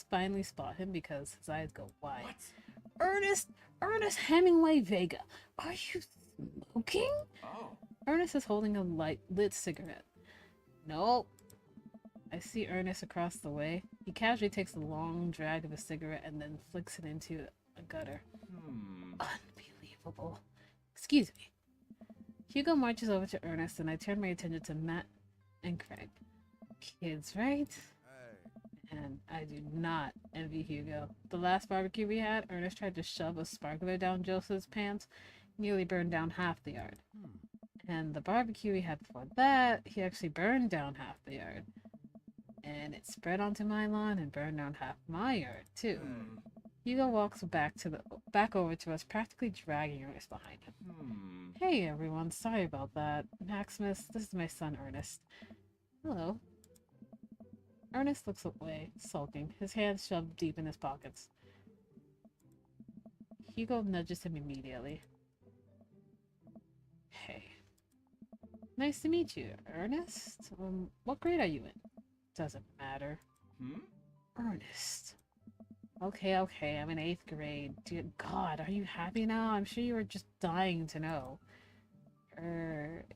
finally spot him because his eyes go wide. What? Ernest Hemingway Vega. Are you smoking? Oh. Ernest is holding a lit cigarette. Nope. I see Ernest across the way. He casually takes a long drag of a cigarette and then flicks it into a gutter. Hmm. Unbelievable. Excuse me. Hugo marches over to Ernest and I turn my attention to Matt and Craig. Kids, right? Hey. And I do not envy Hugo. The last barbecue we had, Ernest tried to shove a sparkler down Joseph's pants, nearly burned down half the yard. And the barbecue we had before that, he actually burned down half the yard. And it spread onto my lawn and burned down half my yard, too. Hmm. Hugo walks back over to us, practically dragging Ernest behind him. Hmm. Hey everyone, sorry about that. Maximus, this is my son Ernest. Hello. Ernest looks away, sulking, his hands shoved deep in his pockets. Hugo nudges him immediately. Hey. Nice to meet you, Ernest. What grade are you in? Doesn't matter. Hmm? Ernest. Okay, I'm in 8th grade. Dear God, are you happy now? I'm sure you were just dying to know.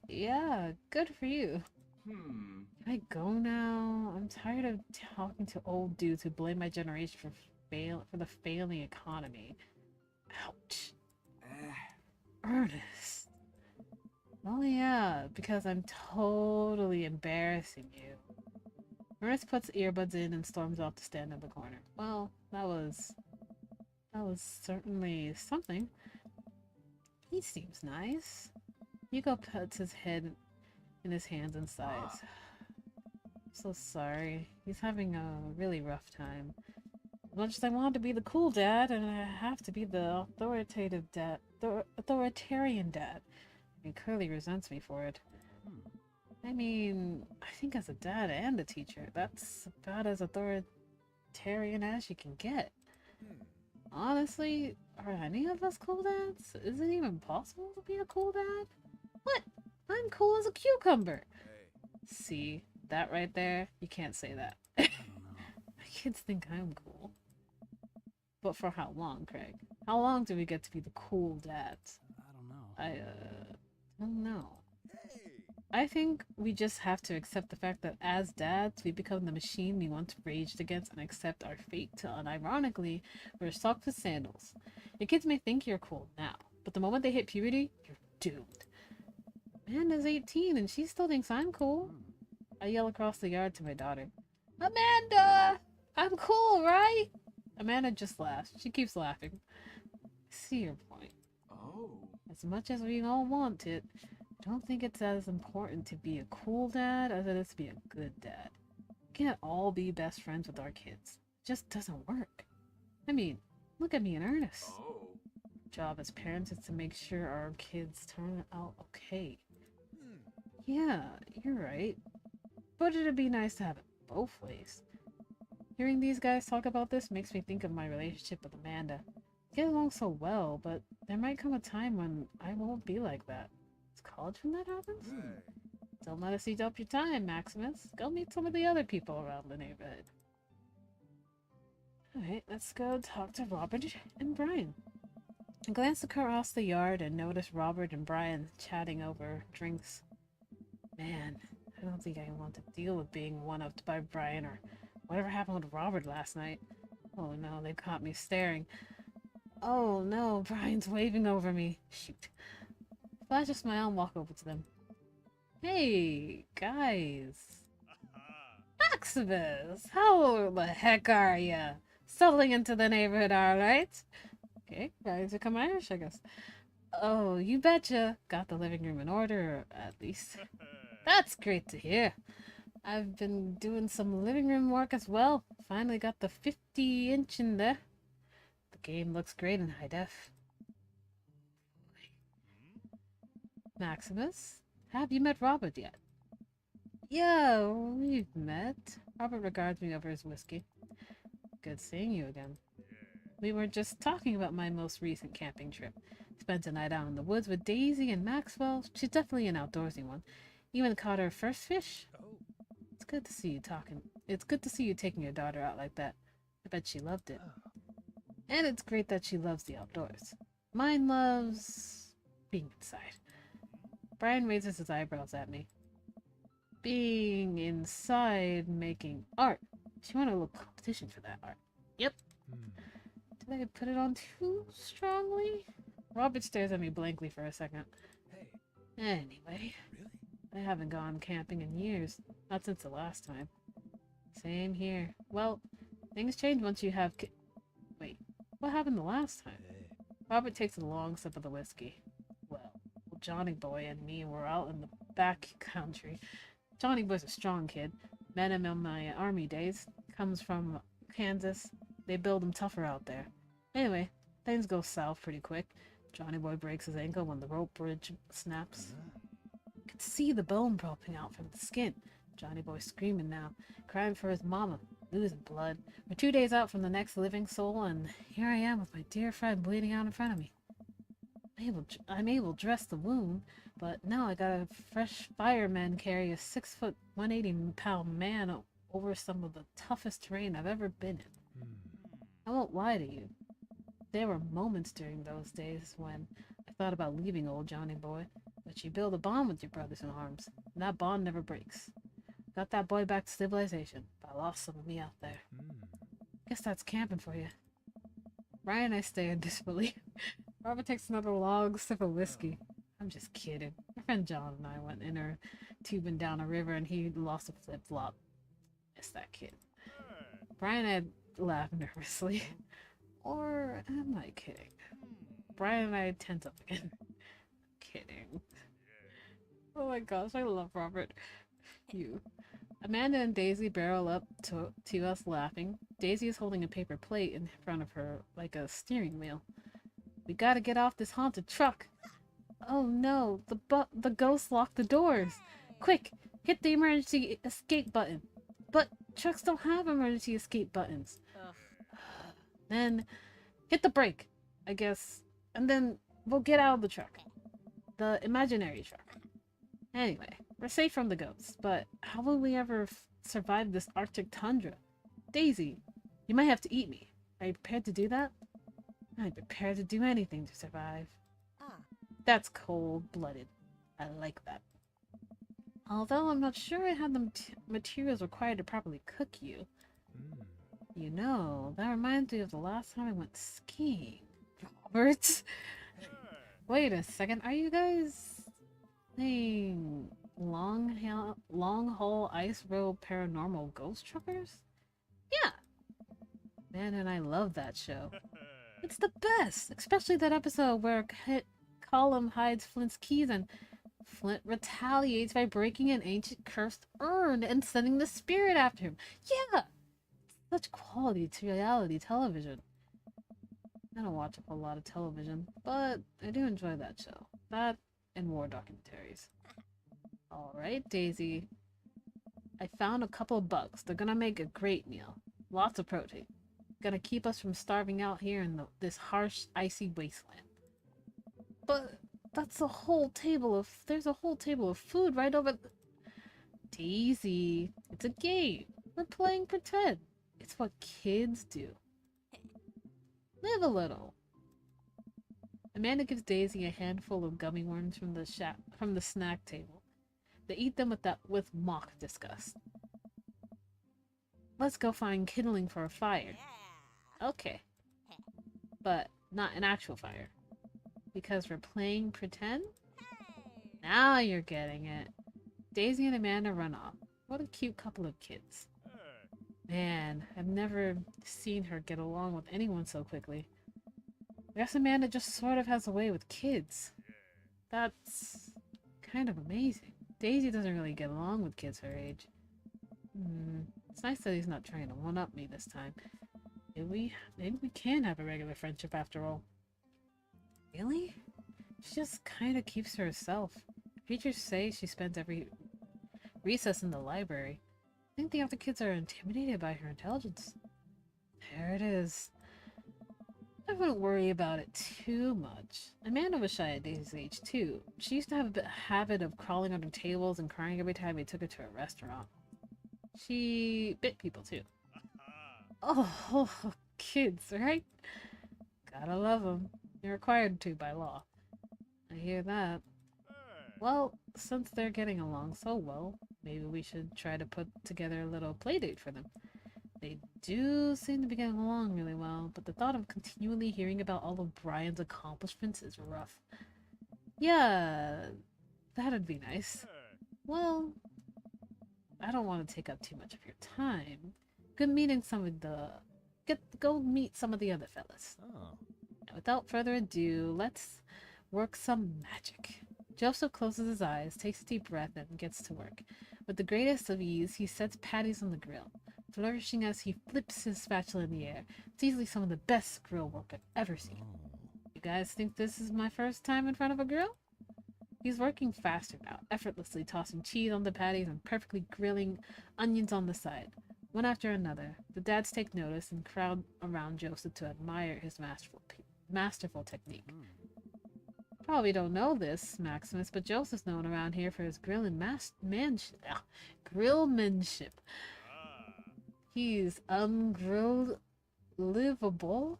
Yeah, good for you. Hmm. Can I go now? I'm tired of talking to old dudes who blame my generation for the failing economy. Ouch. Ernest. Oh yeah, because I'm totally embarrassing you. Ernest puts earbuds in and storms off to stand in the corner. Well, that was certainly something. He seems nice. Hugo puts his head in his hands and sighs. I'm so sorry. He's having a really rough time. As much as I want to be the cool dad, and I have to be the authoritarian dad. He clearly resents me for it. I mean, I think as a dad and a teacher, that's about as authoritarian as you can get. Honestly, are any of us cool dads? Is it even possible to be a cool dad? What? I'm cool as a cucumber. See, that right there? You can't say that. I don't know. My kids think I'm cool. But for how long, Craig? How long do we get to be the cool dads? I don't know. I don't know. I think we just have to accept the fact that as dads, we become the machine we once raged against and accept our fate to unironically wear socks with sandals. Your kids may think you're cool now, but the moment they hit puberty, you're doomed. Amanda's 18 and she still thinks I'm cool. I yell across the yard to my daughter, Amanda! I'm cool, right? Amanda just laughs. She keeps laughing. I see your point. Oh. As much as we all want it, I don't think it's as important to be a cool dad as it is to be a good dad. We can't all be best friends with our kids. It just doesn't work. I mean, look at me in earnest. Oh. Job as parents is to make sure our kids turn out okay. Yeah, you're right. But it'd be nice to have it both ways. Hearing these guys talk about this makes me think of my relationship with Amanda. We get along so well, but there might come a time when I won't be like that. Is college when that happens? Don't let us eat up your time, Maximus. Go meet some of the other people around the neighborhood. Alright, let's go talk to Robert and Brian. I glanced across the yard and noticed Robert and Brian chatting over drinks. Man, I don't think I want to deal with being one-upped by Brian or whatever happened with Robert last night. Oh no, they caught me staring. Oh no, Brian's waving over me. Shoot. Flash a smile and walk over to them. Hey, guys. Maximus, how the heck are ya? Settling into the neighborhood, alright? Okay, guys become Irish, I guess. Oh, you betcha. Got the living room in order, at least. That's great to hear. I've been doing some living room work as well. Finally got the 50-inch in there. The game looks great in high def. Maximus, have you met Robert yet? Yeah, we've met. Robert regards me over his whiskey. Good seeing you again. We were just talking about my most recent camping trip. Spent a night out in the woods with Daisy and Maxwell. She's definitely an outdoorsy one. Even caught her first fish. It's good to see you talking. It's good to see you taking your daughter out like that. I bet she loved it. And it's great that she loves the outdoors. Mine loves being inside. Brian raises his eyebrows at me. Being inside making art. She won a little competition for that art. Yep. Did I put it on too strongly? Robert stares at me blankly for a second. Anyway, I haven't gone camping in years. Not since the last time. Same here. Well, things change once you have Wait, what happened the last time? Robert takes a long sip of the whiskey. Well, Johnny Boy and me were out in the back country. Johnny Boy's a strong kid. Met him in my army days. Comes from Kansas. They build him tougher out there. Anyway, things go south pretty quick. Johnny Boy breaks his ankle when the rope bridge snaps. You could see the bone popping out from the skin. Johnny Boy screaming now, crying for his mama, losing blood. We're 2 days out from the next living soul, and here I am with my dear friend bleeding out in front of me. I'm able to dress the wound, but now I got a fresh fireman carry a 6 foot, 180-pound man over some of the toughest terrain I've ever been in. I won't lie to you. There were moments during those days when I thought about leaving old Johnny Boy, but you build a bond with your brothers in arms, and that bond never breaks. Got that boy back to civilization, but I lost some of me out there. Guess that's camping for you. Ryan and I stare in disbelief. Robert takes another long sip of whiskey. I'm just kidding. My friend John and I went inner tubing down a river and he lost a flip-flop. Miss that kid. Brian and I laughed nervously. Or am I kidding? Brian and I tense up again. Kidding. Oh my gosh, I love Robert. You. Amanda and Daisy barrel up to us laughing. Daisy is holding a paper plate in front of her like a steering wheel. We gotta get off this haunted truck. Oh no, the ghost locked the doors. Quick, hit the emergency escape button. But trucks don't have emergency escape buttons. Then Hit the brake, I guess, and then we'll get out of the truck. The imaginary truck. Anyway, we're safe from the goats, but how will we ever survive this Arctic tundra? Daisy, you might have to eat me. Are you prepared to do that? I'm prepared to do anything to survive. Ah. That's cold-blooded. I like that. Although I'm not sure I have the materials required to properly cook you. You know, that reminds me of the last time I went skiing. Robert? Wait a second, are you guys playing long haul ice road paranormal ghost truckers? Yeah. Man, and I love that show. It's the best, especially that episode where Colum hides Flint's keys and Flint retaliates by breaking an ancient cursed urn and sending the spirit after him. Yeah! Such quality to reality television. I don't watch a whole lot of television, but I do enjoy that show. That and war documentaries. Alright, Daisy. I found a couple of bugs. They're gonna make a great meal. Lots of protein. Gonna keep us from starving out here in this harsh, icy wasteland. But that's a whole table of... There's a whole table of food right over... Daisy, it's a game. We're playing pretend. It's what kids do. Live a little. Amanda gives Daisy a handful of gummy worms from the snack table. They eat them with mock disgust. Let's go find kindling for a fire. Okay. But not an actual fire. Because we're playing pretend? Now you're getting it. Daisy and Amanda run off. What a cute couple of kids. Man, I've never seen her get along with anyone so quickly. I guess Amanda just sort of has a way with kids. That's kind of amazing. Daisy doesn't really get along with kids her age. It's nice that he's not trying to one-up me this time. Maybe we can have a regular friendship after all. Really? She just kind of keeps to herself. Teachers say she spends every recess in the library. I think the other kids are intimidated by her intelligence. There it is. I wouldn't worry about it too much. Amanda was shy at Daisy's age too. She used to have a habit of crawling under tables and crying every time we took her to a restaurant. She bit people too. Oh, kids, right? Gotta love them. You're required to by law. I hear that. Well, since they're getting along so well, maybe we should try to put together a little playdate for them. They do seem to be getting along really well, but the thought of continually hearing about all of Brian's accomplishments is rough. Yeah, that'd be nice. Well, I don't want to take up too much of your time. Go meet some of the other fellas. Oh. Now, without further ado, let's work some magic. Joseph closes his eyes, takes a deep breath, and gets to work. With the greatest of ease, he sets patties on the grill, flourishing as he flips his spatula in the air. It's easily some of the best grill work I've ever seen. You guys think this is my first time in front of a grill? He's working faster now, effortlessly tossing cheese on the patties and perfectly grilling onions on the side. One after another, the dads take notice and crowd around Joseph to admire his masterful technique. Probably don't know this, Maximus, but Joseph's known around here for his grillmanship. He's ungrill livable.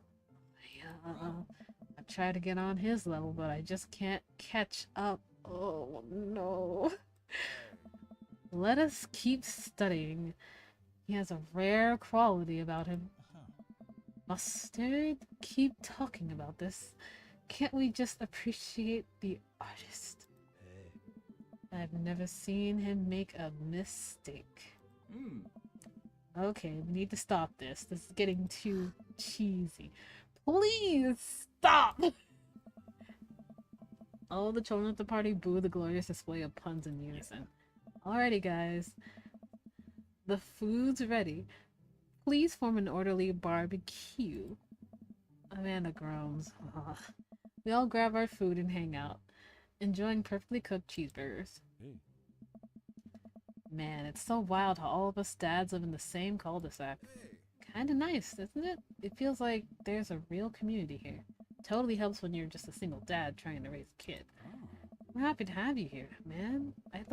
I try to get on his level, but I just can't catch up. Oh no. Let us keep studying. He has a rare quality about him. Mustard, keep talking about this. Can't we just appreciate the artist? I've never seen him make a mistake. Okay, we need to stop this. This is getting too cheesy. Please stop! All the children at the party boo the glorious display of puns in unison. Alrighty, guys. The food's ready. Please form an orderly barbecue. Amanda groans. Ugh. We all grab our food and hang out, enjoying perfectly cooked cheeseburgers. Man, it's so wild how all of us dads live in the same cul-de-sac. Kinda nice, isn't it? It feels like there's a real community here. Totally helps when you're just a single dad trying to raise a kid. We're happy to have you here, man. I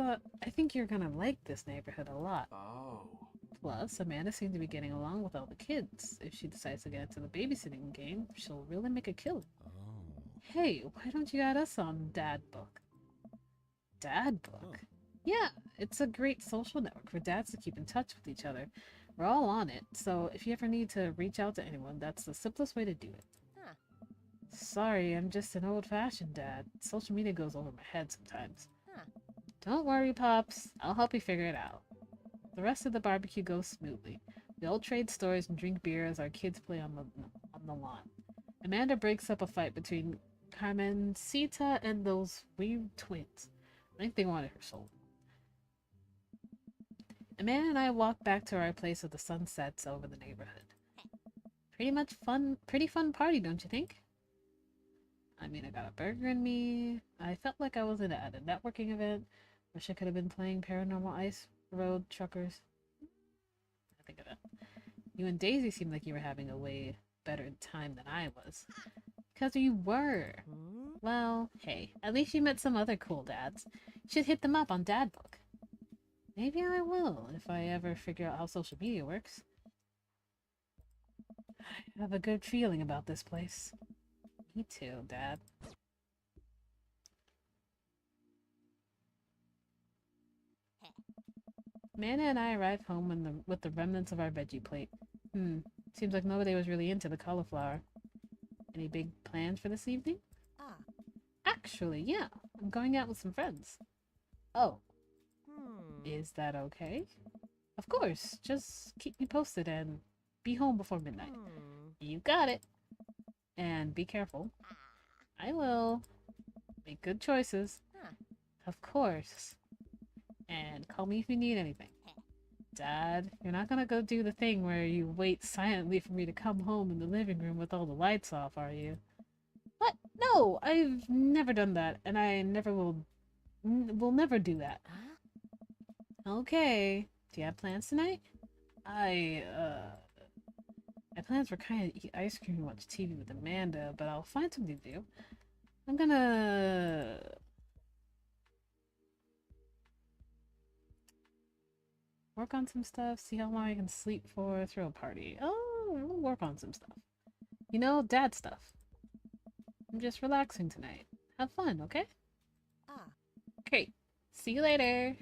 think you're gonna like this neighborhood a lot. Oh. Plus, Amanda seems to be getting along with all the kids. If she decides to get into the babysitting game, she'll really make a killing. Hey, why don't you add us on Dad Book? Dad Book? Yeah, it's a great social network for dads to keep in touch with each other. We're all on it, so if you ever need to reach out to anyone, that's the simplest way to do it. Huh. Sorry, I'm just an old-fashioned dad. Social media goes over my head sometimes. Huh. Don't worry, Pops. I'll help you figure it out. The rest of the barbecue goes smoothly. We all trade stories and drink beer as our kids play on the lawn. Amanda breaks up a fight between Carmencita and those weird twins. I think they wanted her soul. Amanda and I walk back to our place as the sun sets over the neighborhood. Pretty fun party, don't you think? I mean, I got a burger in me. I felt like I was at a networking event. Wish I could have been playing Paranormal Ice Road Truckers. I think of it. You and Daisy seemed like you were having a way better time than I was. Because you were. Well, hey, at least you met some other cool dads. You should hit them up on Dad Book. Maybe I will, if I ever figure out how social media works. I have a good feeling about this place. Me too, Dad. Mana and I arrive home with the remnants of our veggie plate. Seems like nobody was really into the cauliflower. Any big plans for this evening? Ah. Actually, yeah. I'm going out with some friends. Oh, Hmm. is that okay? Of course. Just keep me posted and be home before midnight. You got it. And be careful. I will. Make good choices. Huh. Of course. And call me if you need anything. Dad, you're not gonna go do the thing where you wait silently for me to come home in the living room with all the lights off, are you? What? No, I've never done that, and I never will. Will never do that. Huh? Okay. Do you have plans tonight? My plans were kind of eat ice cream and watch TV with Amanda, but I'll find something to do. I'm gonna work on some stuff, see how long I can sleep for, throw a party. Oh, we'll work on some stuff. You know, dad stuff. I'm just relaxing tonight. Have fun, okay? Ah. Great. See you later.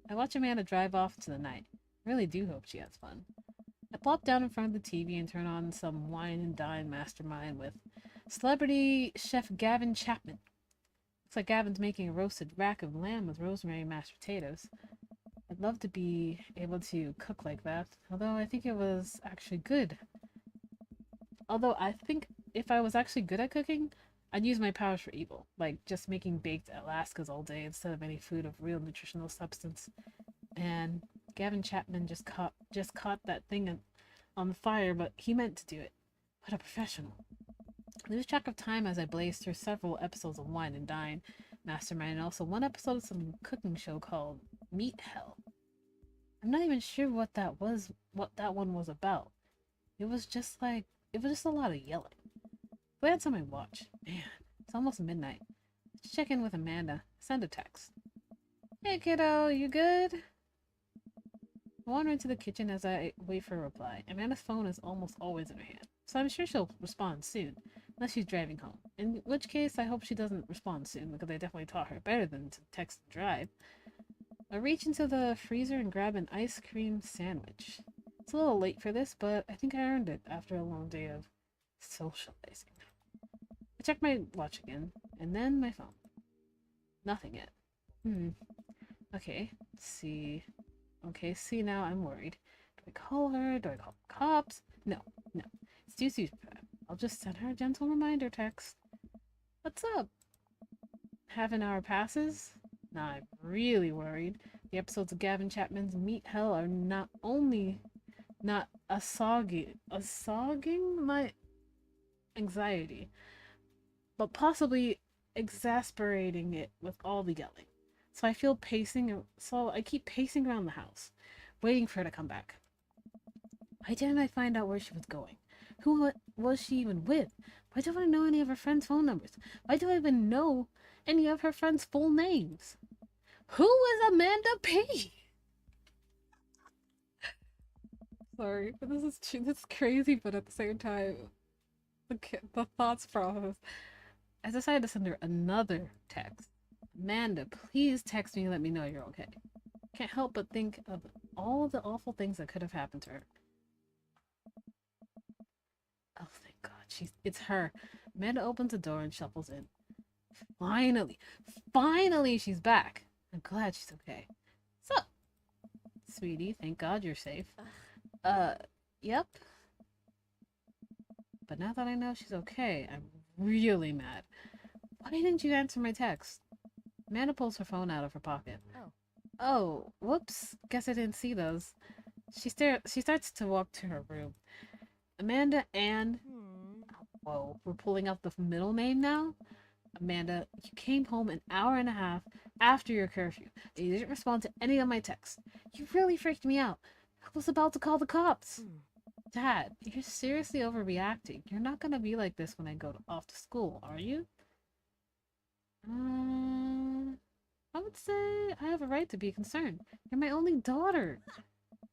I watch Amanda drive off into the night. I really do hope she has fun. I plop down in front of the TV and turn on some wine and dine mastermind with celebrity chef Gavin Chapman. Looks like Gavin's making a roasted rack of lamb with rosemary and mashed potatoes. I'd love to be able to cook like that, although I think it was actually good. Although I think if I was actually good at cooking, I'd use my powers for evil, like just making baked Alaskas all day instead of any food of real nutritional substance. And Gavin Chapman just caught that thing on fire, but he meant to do it. What a professional. I lose track of time as I blaze through several episodes of Wine and Dine Mastermind, and also one episode of some cooking show called Meat Hell. I'm not even sure what that one was about. It was just a lot of yelling. Glance on my watch. Man, it's almost midnight. Let's check in with Amanda. Send a text. Hey kiddo, you good? I wander into the kitchen as I wait for a reply. Amanda's phone is almost always in her hand, so I'm sure she'll respond soon, unless she's driving home. In which case, I hope she doesn't respond soon, because I definitely taught her better than to text and drive. I reach into the freezer and grab an ice cream sandwich. It's a little late for this, but I think I earned it after a long day of socializing. I check my watch again, and then my phone. Nothing yet. Okay, let's see. Okay, see, now I'm worried. Do I call her? Do I call the cops? No. It's too soon for that. I'll just send her a gentle reminder text. What's up? Half an hour passes? Now I'm really worried. The episodes of Gavin Chapman's Meat Hell are not only not assuaging my anxiety, but possibly exasperating it with all the yelling. So I keep pacing around the house, waiting for her to come back. Why didn't I find out where she was going? Who was she even with? Why don't I know any of her friends' phone numbers? Why do I even know any of her friends' full names? Who is Amanda P? Sorry, but this is crazy, but at the same time, the thoughts process. I decided to send her another text. Amanda, please text me and let me know you're okay. Can't help but think of all the awful things that could have happened to her. Oh, thank God. It's her. Amanda opens the door and shuffles in. Finally, she's back. I'm glad she's okay. So, sweetie, thank God you're safe. Yep. But now that I know she's okay, I'm really mad. Why didn't you answer my text? Amanda pulls her phone out of her pocket. Oh, whoops. Guess I didn't see those. She starts to walk to her room. Amanda and... Whoa, we're pulling out the middle name now? Amanda, you came home an hour and a half after your curfew. And you didn't respond to any of my texts. You really freaked me out. I was about to call the cops. Dad, you're seriously overreacting. You're not gonna be like this when I go off to school, are you? I would say I have a right to be concerned. You're my only daughter.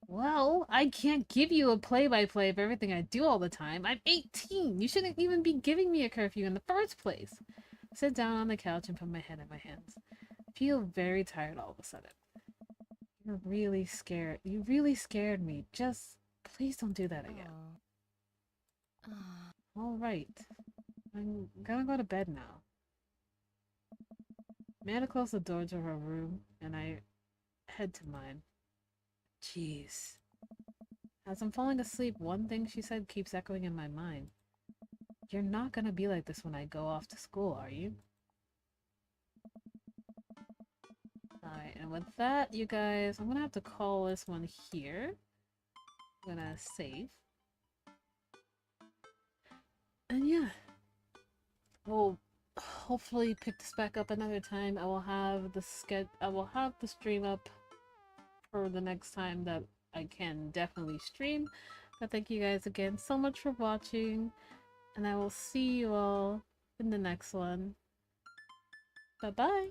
Well, I can't give you a play-by-play of everything I do all the time. I'm 18. You shouldn't even be giving me a curfew in the first place. I sit down on the couch and put my head in my hands. I feel very tired all of a sudden. You're really scared. You really scared me. Just please don't do that again. All right. I'm gonna go to bed now. Amanda closed the door to her room, and I head to mine. Jeez. As I'm falling asleep, one thing she said keeps echoing in my mind. You're not gonna be like this when I go off to school, are you? Alright, and with that, you guys, I'm gonna have to call this one here. I'm gonna save. And yeah. We'll hopefully pick this back up another time. I will have the stream up for the next time that I can definitely stream. But thank you guys again so much for watching, and I will see you all in the next one. Bye bye!